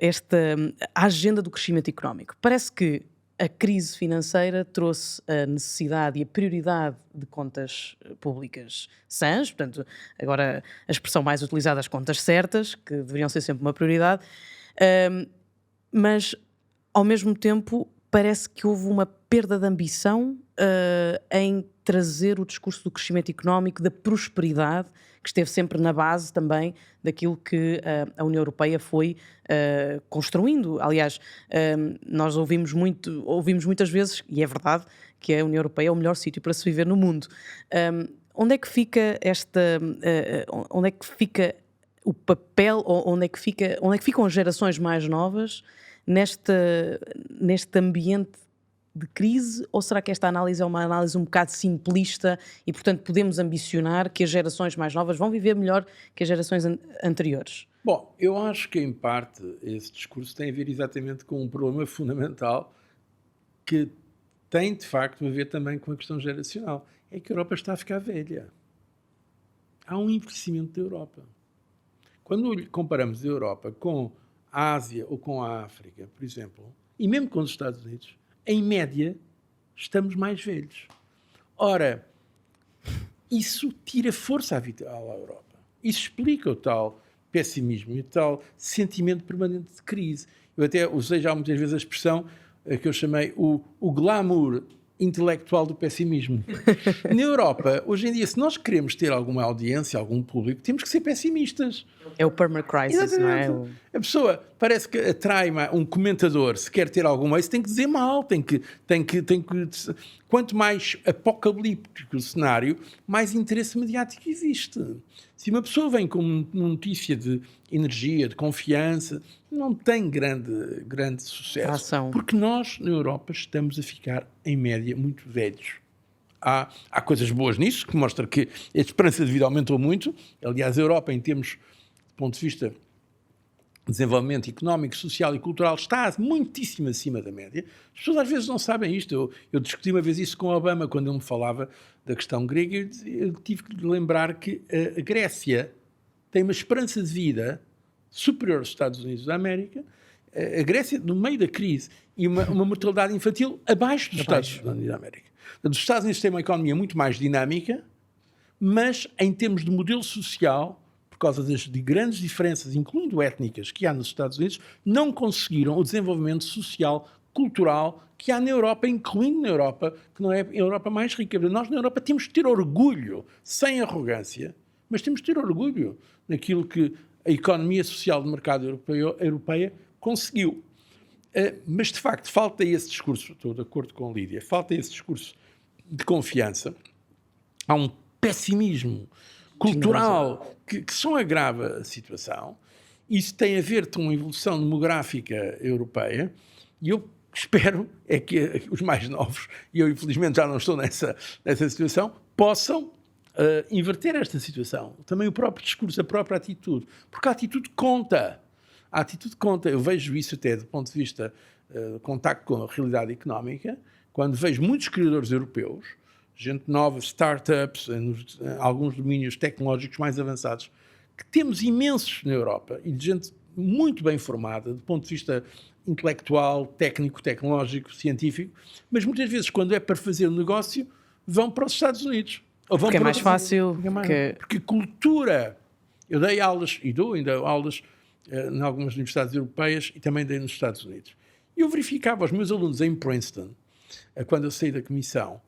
a agenda do crescimento económico? Parece que a crise financeira trouxe a necessidade e a prioridade de contas públicas sãs, portanto, agora a expressão mais utilizada, as contas certas, que deveriam ser sempre uma prioridade, mas, ao mesmo tempo, parece que houve uma perda de ambição em trazer o discurso do crescimento económico, da prosperidade, que esteve sempre na base também daquilo que a União Europeia foi construindo. Aliás, nós ouvimos muitas vezes, e é verdade, que a União Europeia é o melhor sítio para se viver no mundo. Onde é que fica onde é que fica o papel, onde é que ficam as gerações mais novas neste ambiente de crise, ou será que esta análise é uma análise um bocado simplista e, portanto, podemos ambicionar que as gerações mais novas vão viver melhor que as gerações anteriores? Bom, eu acho que, em parte, esse discurso tem a ver exatamente com um problema fundamental que tem, de facto, a ver também com a questão geracional. É que a Europa está a ficar velha. há um envelhecimento da Europa. Quando comparamos a Europa com a Ásia ou com a África, por exemplo, e mesmo com os Estados Unidos, em média, estamos mais velhos. Ora, isso tira força à Europa. Isso explica o tal pessimismo e o tal sentimento permanente de crise. Eu até usei já muitas vezes a expressão que eu chamei o glamour intelectual do pessimismo. Na Europa, hoje em dia, se nós queremos ter alguma audiência, algum público, temos que ser pessimistas. É o perma-crisis, não é? A pessoa parece que atrai um comentador, se quer ter algum êxito, tem que dizer mal, tem que... Quanto mais apocalíptico o cenário, mais interesse mediático existe. Se uma pessoa vem com uma notícia de energia, de confiança, não tem grande sucesso. Ação. Porque nós, na Europa, estamos a ficar, em média, muito velhos. Há coisas boas nisso, que mostra que a esperança de vida aumentou muito. Aliás, a Europa, em termos de ponto de vista de desenvolvimento económico, social e cultural, está muitíssimo acima da média. As pessoas às vezes não sabem isto. Eu discuti uma vez isso com Obama, quando ele me falava da questão grega. Eu tive que lhe lembrar que a Grécia tem uma esperança de vida superior aos Estados Unidos da América. A Grécia, no meio da crise, e uma mortalidade infantil abaixo dos Estados Unidos da América. Os Estados Unidos têm uma economia muito mais dinâmica, mas em termos de modelo social, por causa de grandes diferenças, incluindo étnicas, que há nos Estados Unidos, não conseguiram o desenvolvimento social, cultural, que há na Europa, incluindo na Europa, que não é a Europa mais rica. Nós, na Europa, temos de ter orgulho, sem arrogância, mas temos de ter orgulho naquilo que a economia social de mercado europeia conseguiu. Mas, de facto, falta esse discurso, estou de acordo com a Lídia, falta esse discurso de confiança. Há um pessimismo cultural que só agrava a situação. Isso tem a ver com a evolução demográfica europeia e eu espero é que os mais novos, e eu infelizmente já não estou nessa situação, possam inverter esta situação. Também o próprio discurso, a própria atitude. Porque a atitude conta. A atitude conta. Eu vejo isso até do ponto de vista de contacto com a realidade económica, quando vejo muitos criadores europeus, gente nova, startups, em alguns domínios tecnológicos mais avançados, que temos imensos na Europa, e de gente muito bem formada, do ponto de vista intelectual, técnico, tecnológico, científico, mas muitas vezes, quando é para fazer um negócio, vão para os Estados Unidos. Ou vão porque é mais fácil. Porque cultura... Eu dei aulas, e dou ainda aulas, em algumas universidades europeias, e também dei nos Estados Unidos. E eu verificava os meus alunos em Princeton, quando eu saí da comissão,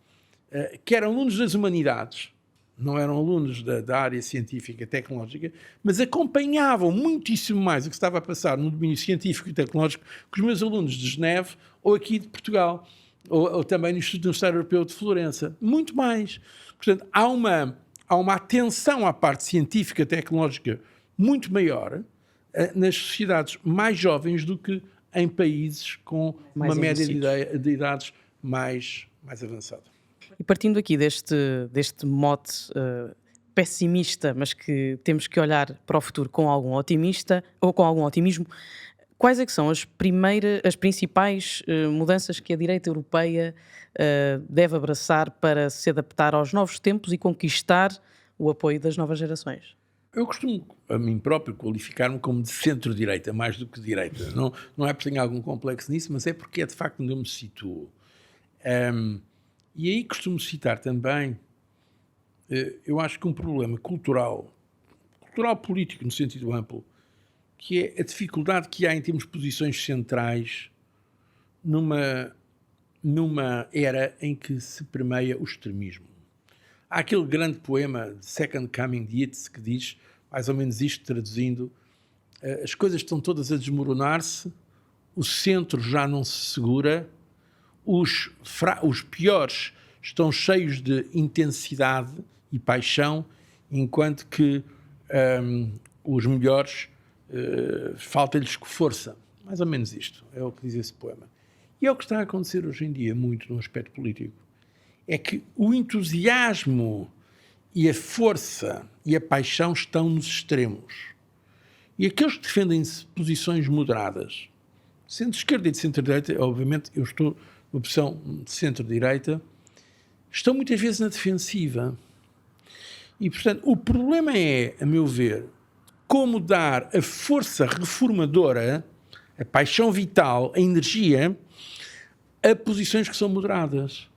que eram alunos das humanidades, não eram alunos da área científica, tecnológica, mas acompanhavam muitíssimo mais o que estava a passar no domínio científico e tecnológico que os meus alunos de Geneve ou aqui de Portugal, ou também no Instituto Universitário Europeu de Florença. Muito mais. Portanto, há uma atenção à parte científica, tecnológica muito maior nas sociedades mais jovens do que em países com uma média de idades mais avançada. E partindo aqui deste mote pessimista, mas que temos que olhar para o futuro com algum otimismo, quais é que são as principais mudanças que a direita europeia deve abraçar para se adaptar aos novos tempos e conquistar o apoio das novas gerações? Eu costumo, a mim próprio, qualificar-me como de centro-direita, mais do que de direita. Não é porque tenho algum complexo nisso, mas é porque é de facto onde eu me situo. E aí costumo citar também, eu acho que um problema cultural político no sentido amplo, que é a dificuldade que há em termos de posições centrais numa era em que se permeia o extremismo. Há aquele grande poema de Second Coming de Yeats que diz, mais ou menos isto, traduzindo, as coisas estão todas a desmoronar-se, o centro já não se segura, os piores estão cheios de intensidade e paixão, enquanto que os melhores falta-lhes força. Mais ou menos isto é o que diz esse poema. E é o que está a acontecer hoje em dia, muito no aspecto político. É que o entusiasmo e a força e a paixão estão nos extremos. E aqueles que defendem posições moderadas, centro-esquerda e de centro-direita, obviamente eu estou numa posição de centro-direita, estão muitas vezes na defensiva. E, portanto, o problema é, a meu ver, como dar a força reformadora, a paixão vital, a energia, a posições que são moderadas.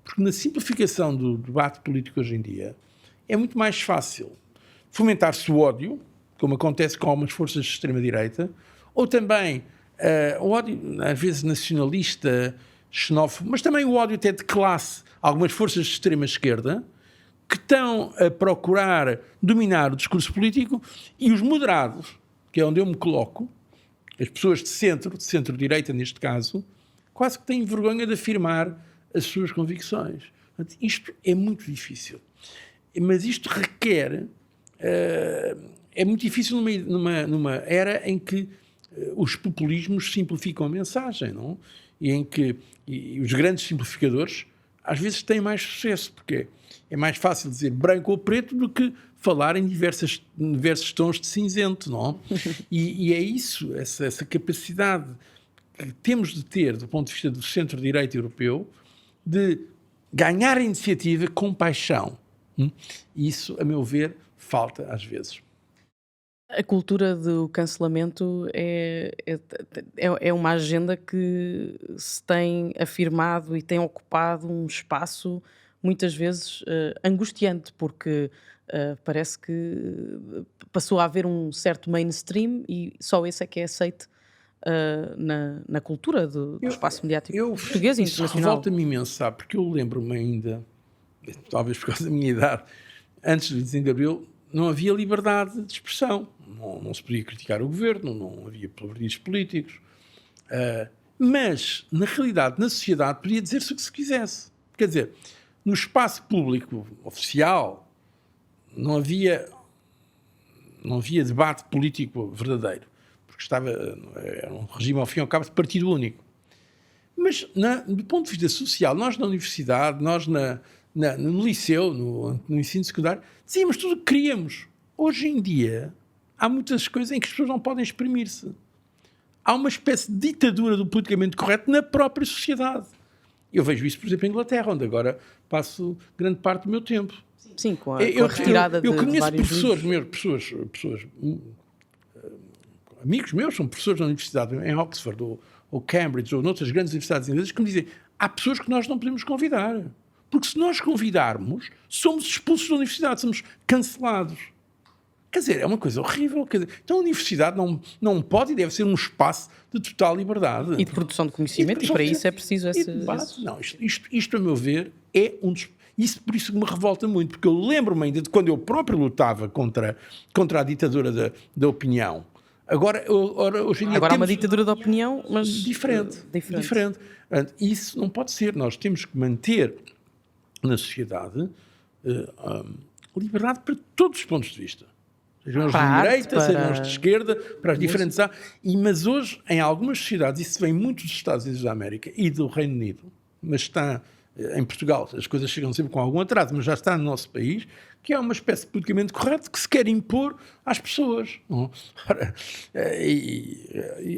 Porque na simplificação do debate político hoje em dia é muito mais fácil fomentar-se o ódio, como acontece com algumas forças de extrema-direita, ou também o ódio, às vezes, nacionalista, xenófobo, mas também o ódio até de classe, algumas forças de extrema-esquerda, que estão a procurar dominar o discurso político, e os moderados, que é onde eu me coloco, as pessoas de centro-direita neste caso, quase que têm vergonha de afirmar as suas convicções. Portanto, isto é muito difícil. Mas isto requer... é muito difícil numa era em que os populismos simplificam a mensagem, não? E em que os grandes simplificadores às vezes têm mais sucesso, porque é mais fácil dizer branco ou preto do que falar em diversos tons de cinzento, não? E é isso, essa capacidade que temos de ter, do ponto de vista do centro-direita europeu, de ganhar a iniciativa com paixão. Isso, a meu ver, falta às vezes. A cultura do cancelamento é uma agenda que se tem afirmado e tem ocupado um espaço muitas vezes angustiante, porque parece que passou a haver um certo mainstream e só esse é que é aceito na cultura do espaço mediático português e isso internacional. revolta-me imenso, sabe? Porque eu lembro-me ainda, talvez por causa da minha idade, antes do 25 de Abril, não havia liberdade de expressão. Não se podia criticar o governo, não havia partidos políticos. Mas, na realidade, na sociedade, podia dizer-se o que se quisesse. Quer dizer, no espaço público oficial, não havia debate político verdadeiro, porque era um regime, ao fim e ao cabo, de partido único. Mas, do ponto de vista social, nós na universidade, nós no liceu, no ensino secundário, dizíamos tudo o que queríamos. Hoje em dia, há muitas coisas em que as pessoas não podem exprimir-se. Há uma espécie de ditadura do politicamente correto na própria sociedade. Eu vejo isso, por exemplo, em Inglaterra, onde agora passo grande parte do meu tempo. Sim, com a retirada de conheço vários professores, livros. amigos meus, são professores da universidade em Oxford, ou Cambridge, ou noutras grandes universidades inglesas, que me dizem, há pessoas que nós não podemos convidar. Porque se nós convidarmos, somos expulsos da universidade, somos cancelados. Quer dizer, é uma coisa horrível. Quer dizer, então a universidade não pode e deve ser um espaço de total liberdade. E de produção de conhecimento, e para isso é preciso esse... Não, isto, a meu ver, é um dos... Por isso que me revolta muito, porque eu lembro-me ainda de quando eu próprio lutava contra a ditadura da opinião. Hoje em dia Agora há uma ditadura da opinião, mas... Diferente. Isso não pode ser. Nós temos que manter na sociedade liberdade para todos os pontos de vista. Sejam os de direita, sejam os de esquerda, para as diferentes áreas. Mas hoje, em algumas sociedades, isso vem muito dos Estados Unidos da América e do Reino Unido, mas está em Portugal, as coisas chegam sempre com algum atraso, mas já está no nosso país, que é uma espécie de politicamente correto que se quer impor às pessoas. Ora,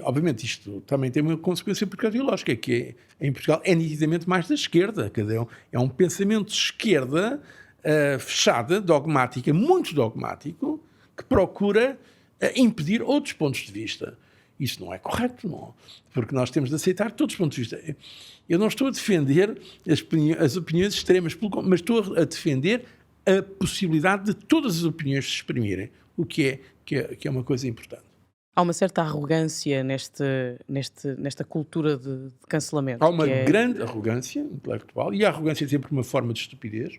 obviamente isto também tem uma consequência ideológica, que em Portugal é nitidamente mais da esquerda, quer dizer, é um pensamento de esquerda fechada, dogmática, muito dogmático, que procura impedir outros pontos de vista. Isso não é correto, não. Porque nós temos de aceitar todos os pontos de vista. Eu não estou a defender as opiniões extremas, mas estou a defender a possibilidade de todas as opiniões se exprimirem, o que é uma coisa importante. Há uma certa arrogância nesta cultura de cancelamento. Há uma grande arrogância intelectual, e a arrogância é sempre uma forma de estupidez,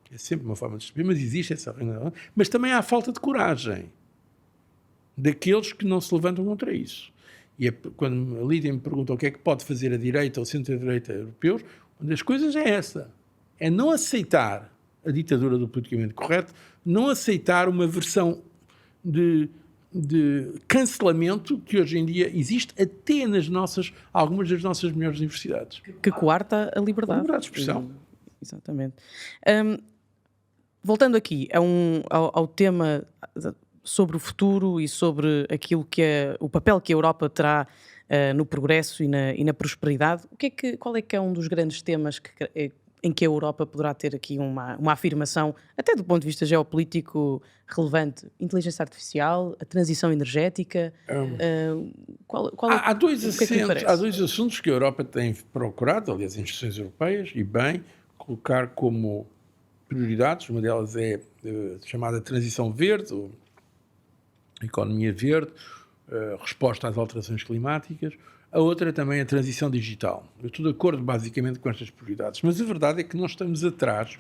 mas existe essa arrogância. Mas também há a falta de coragem daqueles que não se levantam contra isso. E quando a Lídia me pergunta o que é que pode fazer a direita ou o centro-direita europeus, uma das coisas é essa. É não aceitar a ditadura do politicamente correto, não aceitar uma versão de cancelamento que hoje em dia existe até algumas das nossas melhores universidades. Que coarta a liberdade. A liberdade de expressão. Exatamente. Voltando aqui ao tema sobre o futuro e sobre aquilo que o papel que a Europa terá no progresso e na prosperidade, qual é que é um dos grandes temas que em que a Europa poderá ter aqui uma afirmação, até do ponto de vista geopolítico, relevante? Inteligência artificial, a transição energética? Há dois O que é que lhe assuntos, parece? que a Europa tem procurado, aliás, as instituições europeias, e bem, colocar como prioridades. Uma delas é a chamada transição verde, ou economia verde, resposta às alterações climáticas. A outra é também a transição digital. Eu estou de acordo, basicamente, com estas prioridades. Mas a verdade é que nós estamos atrás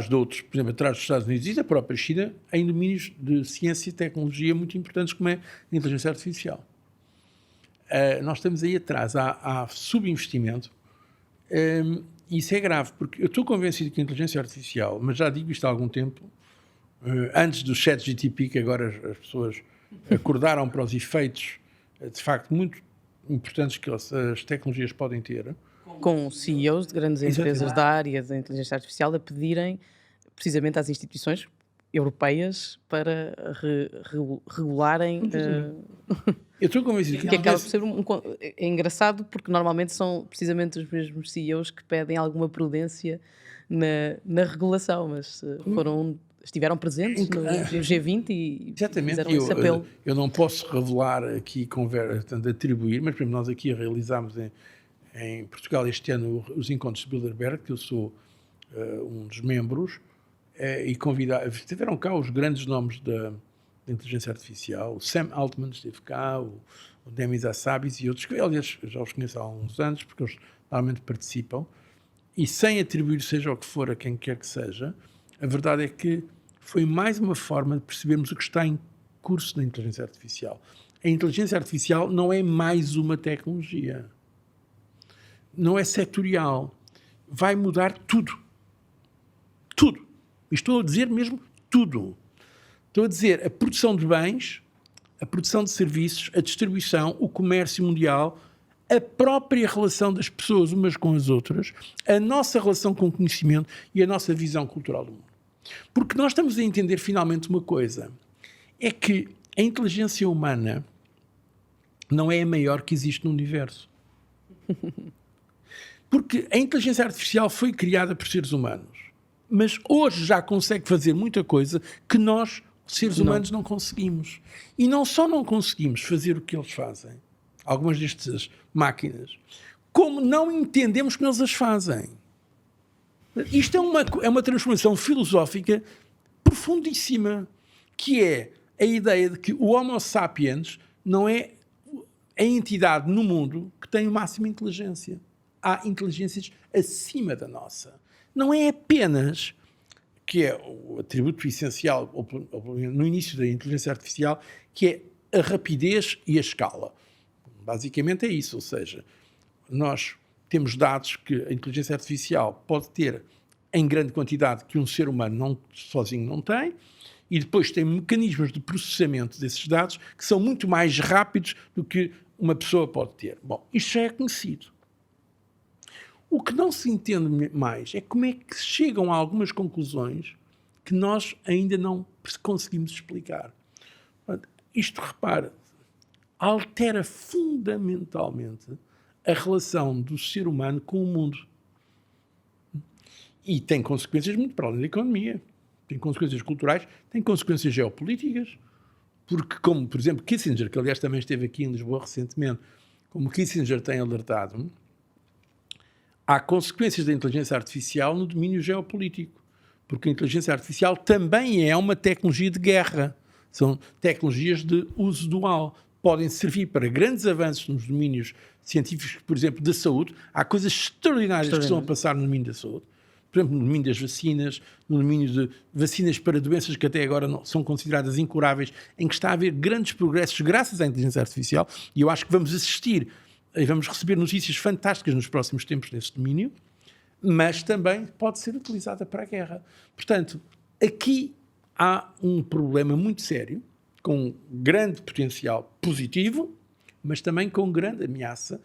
de outros, por exemplo, atrás dos Estados Unidos e da própria China, em domínios de ciência e tecnologia muito importantes, como é a inteligência artificial. Nós estamos aí atrás, há subinvestimento, e isso é grave, porque eu estou convencido que a inteligência artificial, mas já digo isto há algum tempo, antes do ChatGPT, que agora as pessoas acordaram para os efeitos, de facto, muito importantes que as tecnologias podem ter. Com CEOs de grandes empresas da área da inteligência artificial a pedirem precisamente às instituições europeias para regularem. Eu estou convencido Que acaba por ser é engraçado porque normalmente são precisamente os mesmos CEOs que pedem alguma prudência na regulação, mas estiveram presentes no G20 e fizeram esse apelo. Eu não posso revelar aqui, portanto, atribuir, mas por exemplo, nós aqui realizámos em Portugal este ano os encontros de Bilderberg, que eu sou um dos membros, e tiveram cá os grandes nomes da inteligência artificial. O Sam Altman esteve cá, o Demis Hassabis e outros, que aliás já os conheço há uns anos, porque eles normalmente participam, e sem atribuir seja o que for a quem quer que seja, a verdade é que foi mais uma forma de percebermos o que está em curso na inteligência artificial. A inteligência artificial não é mais uma tecnologia. Não é setorial. Vai mudar tudo. Tudo. E estou a dizer mesmo tudo. Estou a dizer a produção de bens, a produção de serviços, a distribuição, o comércio mundial, a própria relação das pessoas umas com as outras, a nossa relação com o conhecimento e a nossa visão cultural do mundo. Porque nós estamos a entender finalmente uma coisa, é que a inteligência humana não é a maior que existe no universo. Porque a inteligência artificial foi criada por seres humanos, mas hoje já consegue fazer muita coisa que nós, seres humanos, não conseguimos. E não só não conseguimos fazer o que eles fazem, algumas destas máquinas, como não entendemos como eles as fazem. Isto é uma transformação filosófica profundíssima, que é a ideia de que o Homo sapiens não é a entidade no mundo que tem a máxima inteligência. Há inteligências acima da nossa. Não é apenas, que é o atributo essencial no início da inteligência artificial, que é a rapidez e a escala. Basicamente é isso, ou seja, nós temos dados que a inteligência artificial pode ter em grande quantidade que um ser humano sozinho não tem, e depois tem mecanismos de processamento desses dados que são muito mais rápidos do que uma pessoa pode ter. Bom, isto já é conhecido. O que não se entende mais é como é que chegam a algumas conclusões que nós ainda não conseguimos explicar. Isto, repara, altera fundamentalmente a relação do ser humano com o mundo. E tem consequências muito para além da economia. Tem consequências culturais, tem consequências geopolíticas, porque, como, por exemplo, Kissinger, que aliás também esteve aqui em Lisboa recentemente, como Kissinger tem alertado, há consequências da inteligência artificial no domínio geopolítico, porque a inteligência artificial também é uma tecnologia de guerra. São tecnologias de uso dual. Podem servir para grandes avanços nos domínios científicos, por exemplo, da saúde. Há coisas extraordinárias que estão a passar no domínio da saúde. Por exemplo, no domínio das vacinas, no domínio de vacinas para doenças que até agora não, são consideradas incuráveis, em que está a haver grandes progressos graças à inteligência artificial, e eu acho que vamos assistir e vamos receber notícias fantásticas nos próximos tempos nesse domínio, mas também pode ser utilizada para a guerra. Portanto, aqui há um problema muito sério, com grande potencial positivo, mas também com grande ameaça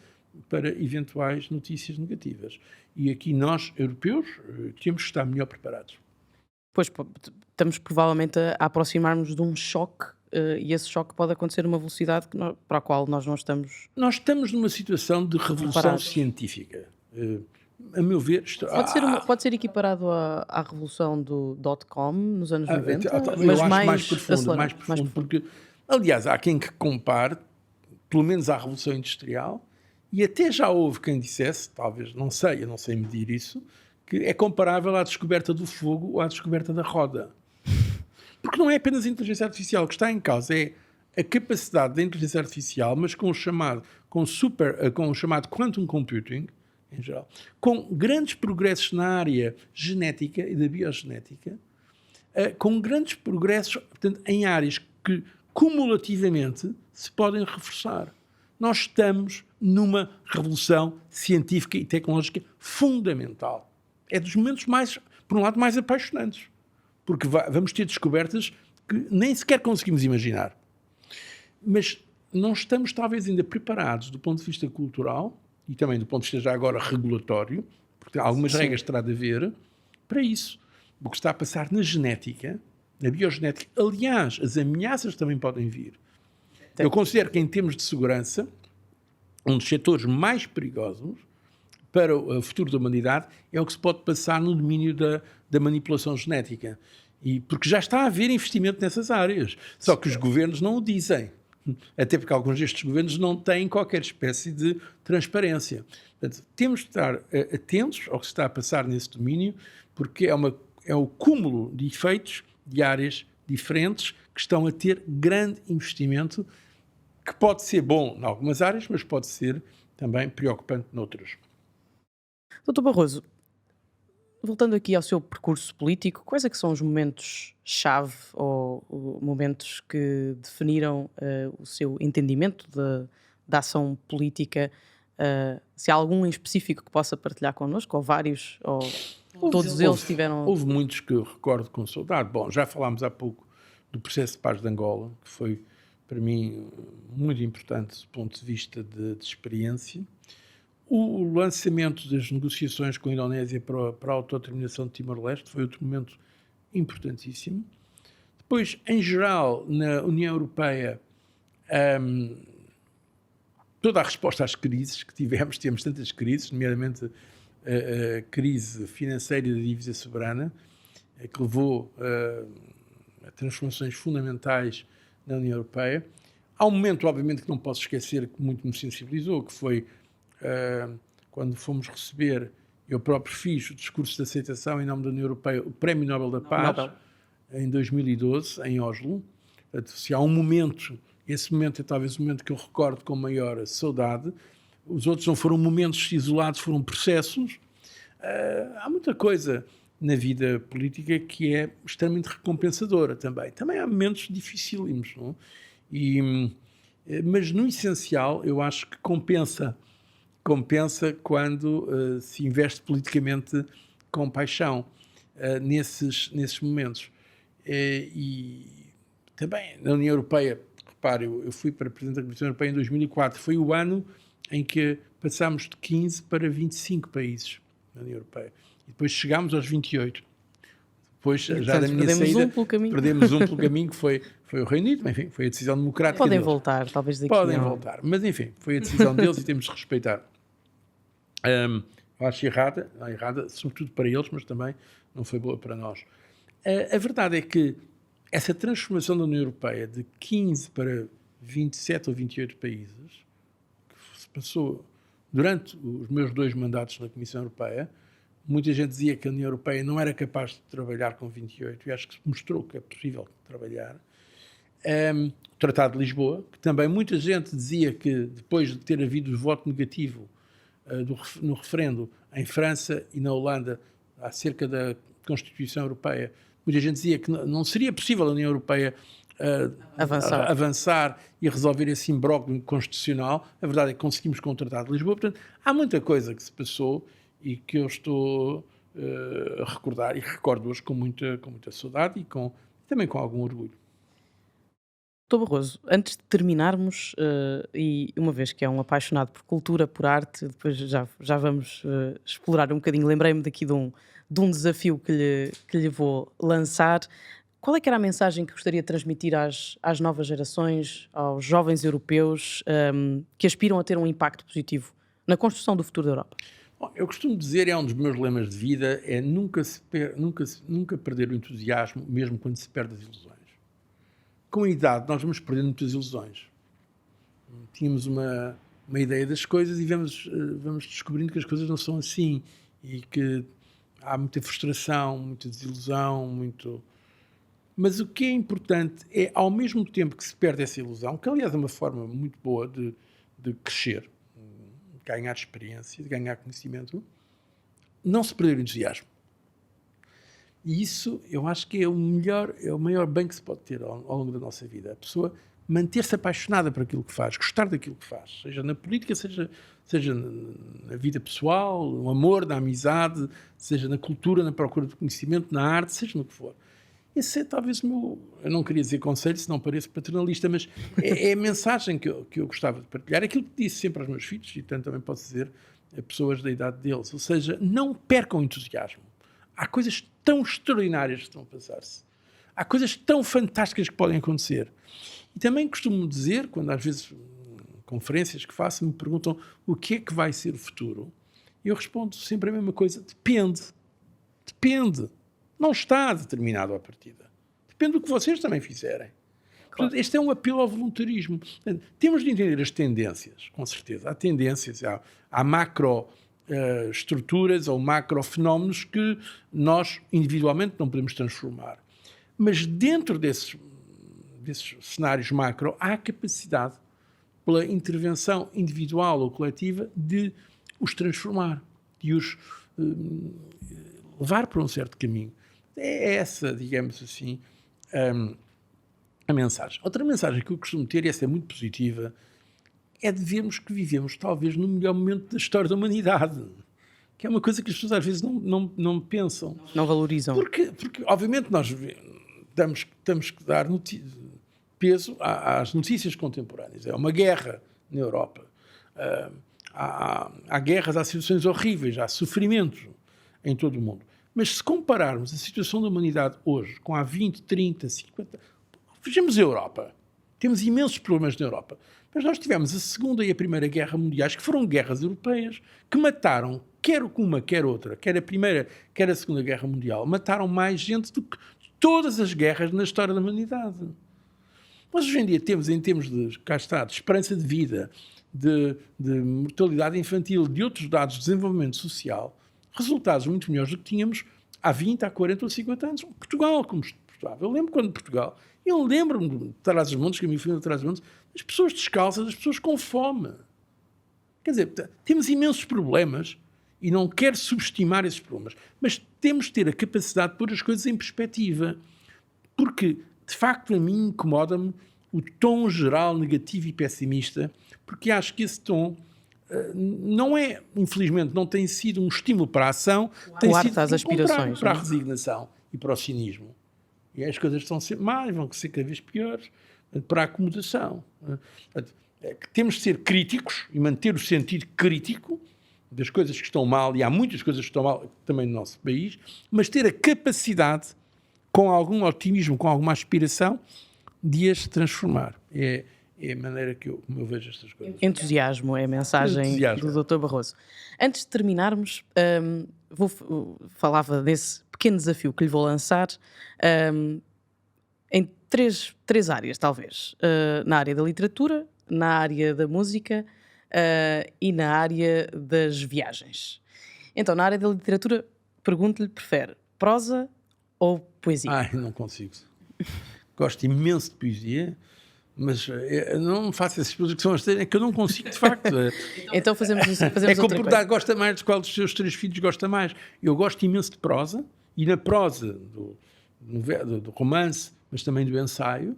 para eventuais notícias negativas. E aqui nós, europeus, temos que estar melhor preparados. Pois, estamos provavelmente a aproximar-nos de um choque, e esse choque pode acontecer numa velocidade para a qual nós não estamos... Nós estamos numa situação de revolução científica. a meu ver, Pode ser equiparado à revolução do dot-com nos anos 90, eu mas acho mais acelerado, profundo, porque, aliás, há quem que compare, pelo menos à Revolução Industrial, e até já houve quem dissesse, talvez, eu não sei medir isso, que é comparável à descoberta do fogo ou à descoberta da roda. Porque não é apenas a inteligência artificial. O que está em causa é a capacidade da inteligência artificial, mas com o chamado quantum computing, em geral, com grandes progressos na área genética e da biogenética, com grandes progressos, portanto, em áreas que cumulativamente se podem reforçar. Nós estamos numa revolução científica e tecnológica fundamental. É dos momentos mais, por um lado, mais apaixonantes, porque vamos ter descobertas que nem sequer conseguimos imaginar. Mas não estamos talvez ainda preparados do ponto de vista cultural e também do ponto de vista já agora regulatório, porque algumas regras terá de haver, para isso. O que está a passar na genética, na biogenética, aliás, as ameaças também podem vir. Eu considero que, em termos de segurança, um dos setores mais perigosos para o futuro da humanidade é o que se pode passar no domínio da manipulação genética. Porque já está a haver investimento nessas áreas. Só que os governos não o dizem. Até porque alguns destes governos não têm qualquer espécie de transparência. Portanto, temos de estar atentos ao que se está a passar nesse domínio, porque é o cúmulo de efeitos de áreas diferentes que estão a ter grande investimento, que pode ser bom em algumas áreas, mas pode ser também preocupante noutras. Doutor Barroso, voltando aqui ao seu percurso político, quais é que são os momentos-chave ou momentos que definiram o seu entendimento da ação política? Se há algum em específico que possa partilhar connosco, ou vários, ou todos eles tiveram... Houve muitos que eu recordo com saudade. Bom, já falámos há pouco do processo de paz de Angola, que foi, para mim, muito importante do ponto de vista de experiência. O lançamento das negociações com a Indonésia para a autodeterminação de Timor-Leste foi outro momento importantíssimo. Depois, em geral, na União Europeia, toda a resposta às crises que tivemos tantas crises, nomeadamente a crise financeira e da dívida soberana, que levou a transformações fundamentais na União Europeia. Há um momento, obviamente, que não posso esquecer, que muito me sensibilizou, que foi quando fomos receber, eu próprio fiz o discurso de aceitação em nome da União Europeia, o Prémio Nobel da Paz, em 2012, em Oslo. Portanto, se há um momento, esse momento é talvez o momento que eu recordo com maior saudade. Os outros não foram momentos isolados, foram processos. Há muita coisa na vida política que é extremamente recompensadora também. Também há momentos dificílimos, não? Mas no essencial eu acho que compensa quando se investe politicamente com paixão nesses momentos. E também na União Europeia, repare, eu fui para Presidente da Comissão Europeia em 2004, foi o ano em que passámos de 15 para 25 países na União Europeia. E depois chegámos aos 28. Depois, já da minha saída, perdemos um pelo caminho, que foi o Reino Unido, mas, enfim, foi a decisão democrática Podem deles. voltar, talvez daqui Podem voltar, mas enfim, foi a decisão deles e temos de respeitar. Eu acho errada, sobretudo para eles, mas também não foi boa para nós. A verdade é que essa transformação da União Europeia de 15 para 27 ou 28 países, que se passou durante os meus 2 mandatos na Comissão Europeia, muita gente dizia que a União Europeia não era capaz de trabalhar com 28, e acho que se mostrou que é possível trabalhar. O Tratado de Lisboa, que também muita gente dizia que, depois de ter havido o voto negativo no referendo em França e na Holanda acerca da Constituição Europeia, muita gente dizia que não seria possível a União Europeia avançar e resolver esse imbróglio constitucional. A verdade é que conseguimos com o Tratado de Lisboa. Portanto, há muita coisa que se passou e que eu estou a recordar e recordo hoje com muita saudade e também com algum orgulho. Doutor Barroso, antes de terminarmos, e uma vez que é um apaixonado por cultura, por arte, depois já vamos explorar um bocadinho, lembrei-me daqui de um desafio que lhe vou lançar. Qual é que era a mensagem que gostaria de transmitir às novas gerações, aos jovens europeus, que aspiram a ter um impacto positivo na construção do futuro da Europa? Bom, eu costumo dizer, é um dos meus lemas de vida, é nunca perder o entusiasmo, mesmo quando se perde as ilusões. Com a idade, nós vamos perdendo muitas ilusões. Tínhamos uma ideia das coisas e vamos descobrindo que as coisas não são assim e que há muita frustração, muita desilusão, muito... Mas o que é importante é, ao mesmo tempo que se perde essa ilusão, que aliás é uma forma muito boa de crescer, de ganhar experiência, de ganhar conhecimento, não se perder o entusiasmo. E isso, eu acho que é o maior bem que se pode ter ao longo da nossa vida. A pessoa manter-se apaixonada por aquilo que faz, gostar daquilo que faz, seja na política, seja na vida pessoal, no amor, na amizade, seja na cultura, na procura de conhecimento, na arte, seja no que for. Esse é talvez o meu... Eu não queria dizer conselho, senão pareço paternalista, mas é a mensagem que eu gostava de partilhar. Aquilo que disse sempre aos meus filhos, e tanto também posso dizer a pessoas da idade deles. Ou seja, não percam o entusiasmo. Há coisas tão extraordinárias que estão a passar-se. Há coisas tão fantásticas que podem acontecer. E também costumo dizer, quando às vezes conferências que faço me perguntam o que é que vai ser o futuro, eu respondo sempre a mesma coisa: depende. Depende. Não está determinado à partida. Depende do que vocês também fizerem. Claro. Portanto, este é um apelo ao voluntarismo. Portanto, temos de entender as tendências, com certeza. Há tendências, há macro estruturas ou macro fenómenos que nós individualmente não podemos transformar. Mas dentro desses cenários macro há a capacidade, pela intervenção individual ou coletiva, de os transformar, de os levar para um certo caminho. É essa, digamos assim, a mensagem. Outra mensagem que eu costumo ter, e essa é muito positiva, é de vermos que vivemos talvez no melhor momento da história da humanidade, que é uma coisa que as pessoas às vezes não pensam. Não valorizam. Porque obviamente, nós temos que dar peso às notícias contemporâneas. É uma guerra na Europa. Há guerras, há situações horríveis, há sofrimento em todo o mundo. Mas se compararmos a situação da humanidade hoje com há 20, 30, 50... Vejamos a Europa. Temos imensos problemas na Europa. Mas nós tivemos a Segunda e a Primeira Guerra Mundiais, que foram guerras europeias, que mataram, quer uma, quer outra, quer a Primeira, quer a Segunda Guerra Mundial, mataram mais gente do que todas as guerras na história da humanidade. Nós hoje em dia temos, em termos de, cá está, de esperança de vida, de mortalidade infantil, de outros dados de desenvolvimento social, resultados muito melhores do que tínhamos há 20, há 40 ou 50 anos. Portugal, como estava. Eu lembro quando Portugal... Eu lembro-me de Trás-os-Montes, que a minha família de Trás-os-Montes, as pessoas descalças, as pessoas com fome. Quer dizer, temos imensos problemas e não quero subestimar esses problemas, mas temos de ter a capacidade de pôr as coisas em perspectiva. Porque, de facto, a mim incomoda-me o tom geral negativo e pessimista, porque acho que esse tom... não é, infelizmente, não tem sido um estímulo para a ação, tem sido às aspirações, para a resignação e para o cinismo. E as coisas estão sempre mais, vão ser cada vez piores, para a acomodação. Temos de ser críticos e manter o sentido crítico das coisas que estão mal, e há muitas coisas que estão mal também no nosso país, mas ter a capacidade, com algum otimismo, com alguma aspiração, de as transformar. É a maneira como eu vejo estas coisas. Entusiasmo é a mensagem do Dr. Barroso. Antes de terminarmos, falava desse pequeno desafio que lhe vou lançar em três áreas, talvez. Na área da literatura, na área da música e na área das viagens. Então, na área da literatura, pergunto-lhe, prefere prosa ou poesia? Ai, não consigo. Gosto imenso de poesia, mas não me faço essas perguntas que são as três, é que eu não consigo, de facto. Então fazemos como por gosta mais de qual dos seus 3 filhos gosta mais. Eu gosto imenso de prosa, e na prosa do romance, mas também do ensaio,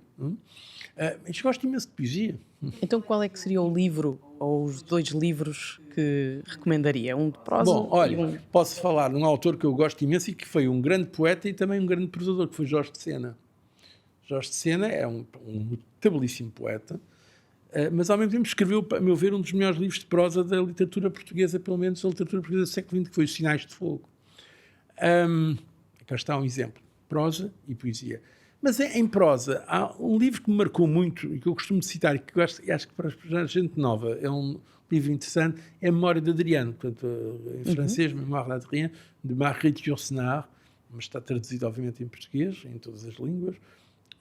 mas gosto imenso de poesia. Então qual é que seria o livro, ou os 2 livros que recomendaria? Um de prosa? Bom, olha, posso falar de um autor que eu gosto imenso e que foi um grande poeta e também um grande prosador, que foi Jorge de Sena. Jorge de Sena é um notabilíssimo poeta, mas ao mesmo tempo escreveu, a meu ver, um dos melhores livros de prosa da literatura portuguesa, pelo menos da literatura portuguesa do século XX, que foi Os Sinais de Fogo. Cá está um exemplo, prosa e poesia. Mas em prosa, há um livro que me marcou muito e que eu costumo citar e que gosto, e acho que para a gente nova é um livro interessante, é a Memória de Adriano, portanto, em francês, Mémoire d'Adrien, de Marguerite Yourcenar, mas está traduzido, obviamente, em português, em todas as línguas.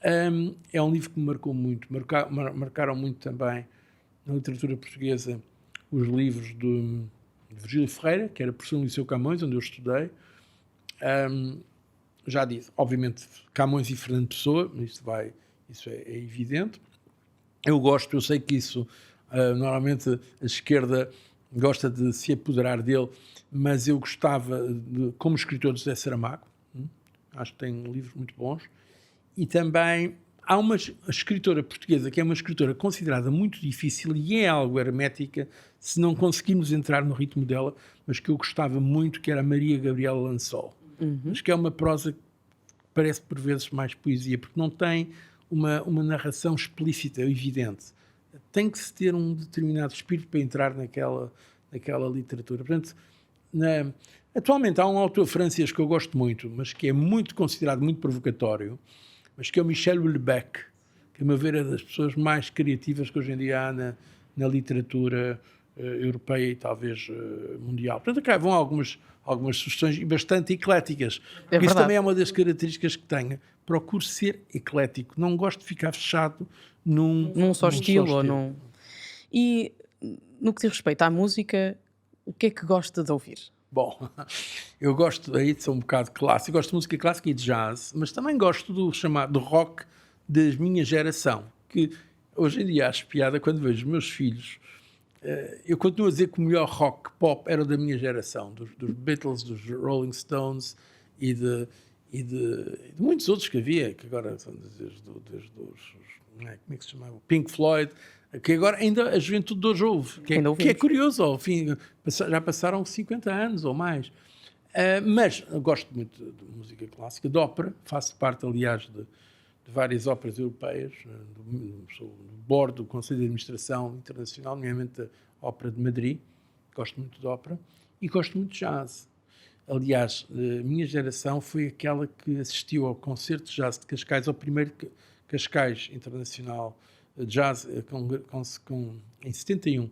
É um livro que me marcou muito. Marcaram muito também, na literatura portuguesa, os livros de Virgílio Ferreira, que era professor no Liceu Camões, onde eu estudei. Já disse, obviamente, Camões e Fernando Pessoa, isso é evidente. Eu sei que isso, normalmente a esquerda gosta de se apoderar dele, mas eu gostava, como escritor, de José Saramago. Acho que tem livros muito bons. E também há uma escritora portuguesa que é uma escritora considerada muito difícil e é algo hermética se não conseguirmos entrar no ritmo dela, mas que eu gostava muito, que era a Maria Gabriela Lansol. Mas que é uma prosa que parece por vezes mais poesia, porque não tem uma narração explícita, evidente. Tem que se ter um determinado espírito para entrar naquela literatura. Portanto, atualmente há um autor francês que eu gosto muito, mas que é muito considerado muito provocatório, mas que é o Michel Houellebecq, que a meu ver é das pessoas mais criativas que hoje em dia há na literatura europeia e talvez mundial. Portanto, cá vão algumas sugestões e bastante ecléticas. Isso também é uma das características que tenho. Procuro ser eclético. Não gosto de ficar fechado num só estilo. Ou num... E no que diz respeito à música, o que é que gosta de ouvir? Bom, eu gosto aí de ser um bocado clássico. Gosto de música clássica e de jazz, mas também gosto do chamado rock da minha geração, que hoje em dia acho piada quando vejo os meus filhos. Eu continuo a dizer que o melhor rock pop era o da minha geração, dos Beatles, dos Rolling Stones e de muitos outros que havia, que agora são desde os como é que se chamava? Pink Floyd, que agora ainda a juventude de hoje ouve, que é curioso, ao fim, já passaram 50 anos ou mais. Mas eu gosto muito de música clássica, de ópera, faço parte, aliás, de várias óperas europeias, sou do board do Conselho de Administração Internacional, nomeadamente da Ópera de Madrid, gosto muito de ópera, e gosto muito de jazz. Aliás, a minha geração foi aquela que assistiu ao concerto de jazz de Cascais, ao primeiro Cascais Internacional Jazz, em 71,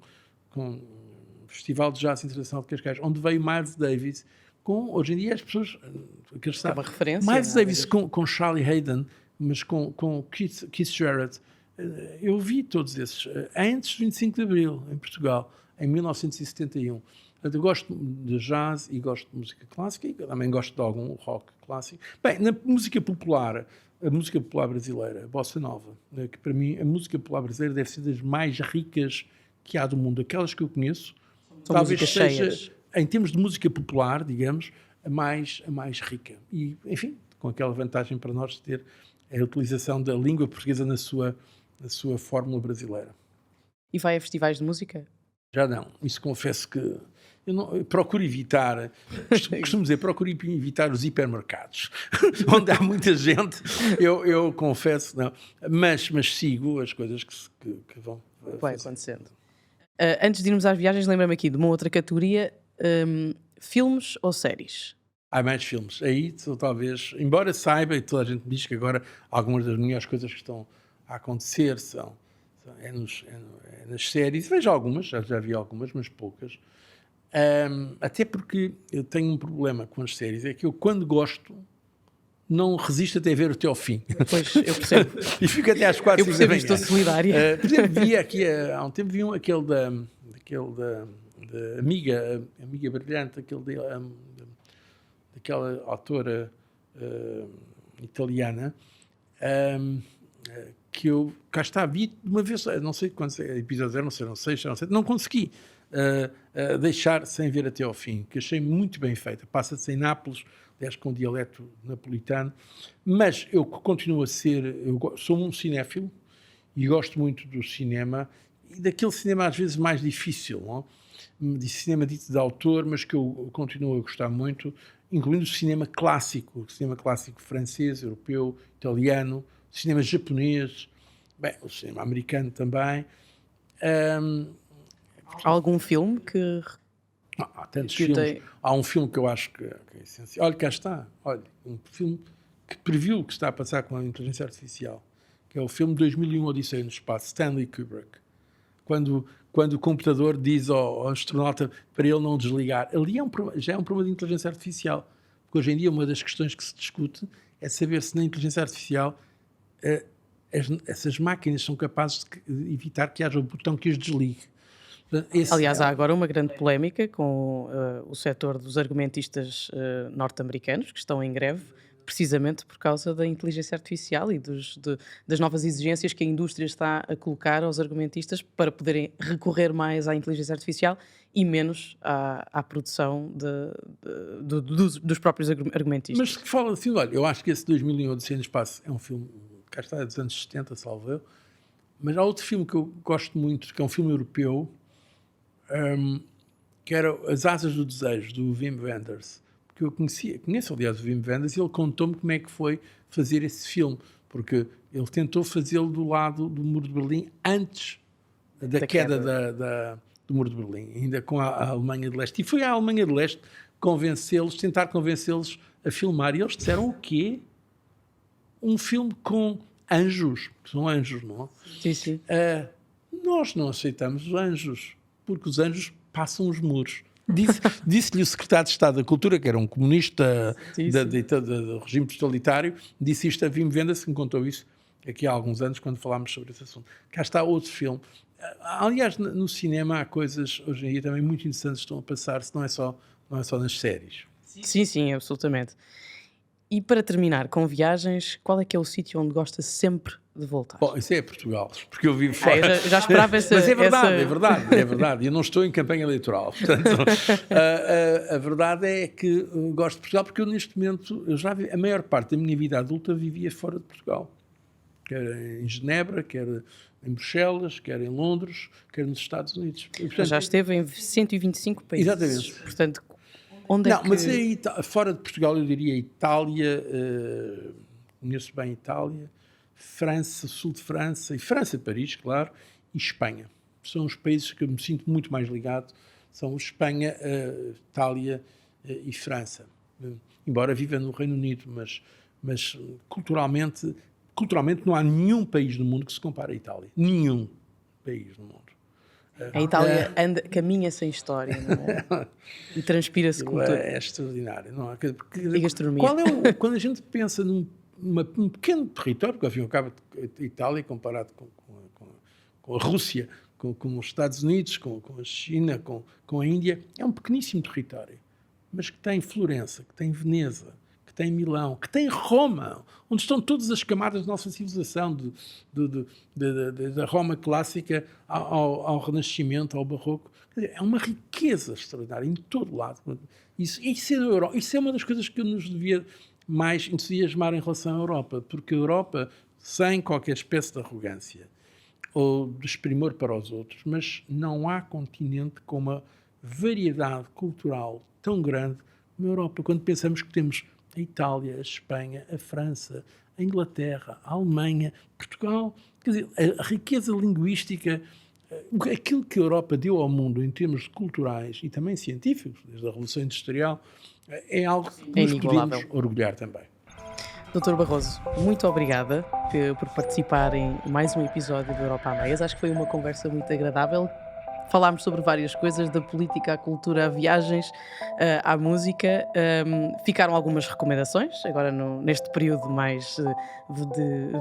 com o Festival de Jazz Internacional de Cascais, onde veio Miles Davis, hoje em dia as pessoas... É uma referência. Miles Davis com Charlie Haydn, mas com Keith Jarrett. Eu vi todos esses antes do 25 de Abril, em Portugal, em 1971. Portanto, eu gosto de jazz e gosto de música clássica e também gosto de algum rock clássico. Bem, na música popular, a música popular brasileira, a bossa nova, que para mim a música popular brasileira deve ser das mais ricas que há do mundo. Aquelas que eu conheço, são talvez seja, cheias. Em termos de música popular, digamos, a mais rica. E, enfim, com aquela vantagem para nós de ter a utilização da língua portuguesa na sua fórmula brasileira. E vai a festivais de música? Já não. Isso confesso que eu procuro evitar, costumo dizer, procuro evitar os hipermercados, onde há muita gente, eu confesso, não. Mas sigo as coisas que vão acontecendo. Antes de irmos às viagens, lembra-me aqui de uma outra categoria, filmes ou séries? Há mais filmes. Aí, talvez, embora saiba, e toda a gente diz que agora algumas das melhores coisas que estão a acontecer é nas séries. Vejo algumas, já vi algumas, mas poucas. Até porque eu tenho um problema com as séries, é que eu, quando gosto, não resisto até ver até ao fim. Pois, eu percebo. E fico até às 4 da manhã. Eu percebo, estou solidária. Por exemplo, vi aqui, há um tempo, aquele da Amiga Brilhante, daquela autora italiana, que eu cá vi de uma vez, não sei quantos episódios eram, não sei, não consegui deixar sem ver até ao fim, que achei muito bem feita. Passa-se em Nápoles, aliás, com dialeto napolitano, mas eu continuo a ser, sou um cinéfilo e gosto muito do cinema, e daquele cinema às vezes mais difícil, não? De cinema dito de autor, mas que eu continuo a gostar muito, incluindo o cinema clássico francês, europeu, italiano, o cinema japonês, bem, o cinema americano também. Há algum filme que... Há tantos filmes. Há um filme que eu acho que é essencial. Olha, cá está. Olha, um filme que previu o que está a passar com a inteligência artificial, que é o filme 2001 Odisseia no Espaço, Stanley Kubrick. Quando o computador diz ao astronauta para ele não desligar, ali já é um problema de inteligência artificial. Porque hoje em dia uma das questões que se discute é saber se na inteligência artificial essas máquinas são capazes de evitar que haja um botão que as desligue. Aliás, há agora uma grande polémica com o setor dos argumentistas norte-americanos que estão em greve precisamente por causa da inteligência artificial e das novas exigências que a indústria está a colocar aos argumentistas para poderem recorrer mais à inteligência artificial e menos à produção dos próprios argumentistas. Mas que fala assim, olha, eu acho que esse 2001 Odisseia no Espaço é um filme, cá está, dos anos 70, salvo eu, mas há outro filme que eu gosto muito, que é um filme europeu, que era As Asas do Desejo, do Wim Wenders, porque eu conheço aliás o Wim Wenders, e ele contou-me como é que foi fazer esse filme, porque ele tentou fazê-lo do lado do Muro de Berlim antes da queda do Muro de Berlim, ainda com a Alemanha de Leste. E foi à Alemanha de Leste tentar convencê-los a filmar. E eles disseram o quê? Um filme com anjos, que são anjos, não? Sim, sim. Nós não aceitamos os anjos, porque os anjos passam os muros. Disse-lhe o secretário de Estado da Cultura, que era um comunista do regime totalitário, disse isto a Wim Wenders, que me contou isso aqui há alguns anos, quando falámos sobre esse assunto. Cá está outro filme. Aliás, no cinema há coisas, hoje em dia, também muito interessantes que estão a passar-se, não é só nas séries. Sim, absolutamente. E para terminar com viagens, qual é que é o sítio onde gosta sempre de voltar? Bom, isso é Portugal, porque eu vivo fora. Eu já esperava essa... Mas é verdade. Eu não estou em campanha eleitoral. Portanto, a verdade é que gosto de Portugal, porque eu neste momento, a maior parte da minha vida adulta vivia fora de Portugal. Quer em Genebra, quer em Bruxelas, quer em Londres, quer nos Estados Unidos. E, portanto, já esteve em 125 países. Exatamente. Portanto, onde é que... Mas fora de Portugal eu diria Itália, conheço bem Itália, França, sul de França, e França, Paris, claro, e Espanha. São os países que eu me sinto muito mais ligado, são Espanha, Itália e França. Embora viva no Reino Unido, mas culturalmente não há nenhum país no mundo que se compare à Itália. Nenhum país no mundo. A Itália caminha sem história, não é? E transpira-se cultura. É extraordinário. Não é? E gastronomia. Quando a gente pensa num pequeno território, porque ao fim e ao cabo a Itália, comparado com a Rússia, com os Estados Unidos, com a China, com a Índia, é um pequeníssimo território, mas que tem Florença, que tem Veneza, que tem Milão, que tem Roma, onde estão todas as camadas da nossa civilização, da Roma clássica ao Renascimento, ao Barroco. Quer dizer, é uma riqueza extraordinária em todo lado. Isso é uma das coisas que nos devia mais entusiasmar em relação à Europa, porque a Europa, sem qualquer espécie de arrogância ou desprimor para os outros, mas não há continente com uma variedade cultural tão grande na Europa. Quando pensamos que temos a Itália, a Espanha, a França, a Inglaterra, a Alemanha, Portugal, quer dizer, a riqueza linguística, aquilo que a Europa deu ao mundo em termos culturais e também científicos, desde a Revolução Industrial, é algo que nos podemos orgulhar também. Dr. Barroso, muito obrigada por participar em mais um episódio do Europa a Meias. Acho que foi uma conversa muito agradável. Falámos sobre várias coisas, da política à cultura, a viagens, à música. Ficaram algumas recomendações, agora neste período mais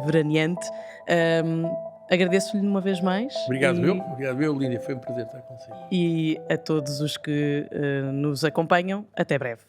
veraneante. Agradeço-lhe uma vez mais. Obrigado, Lídia. Foi um prazer estar consigo. E a todos os que nos acompanham, até breve.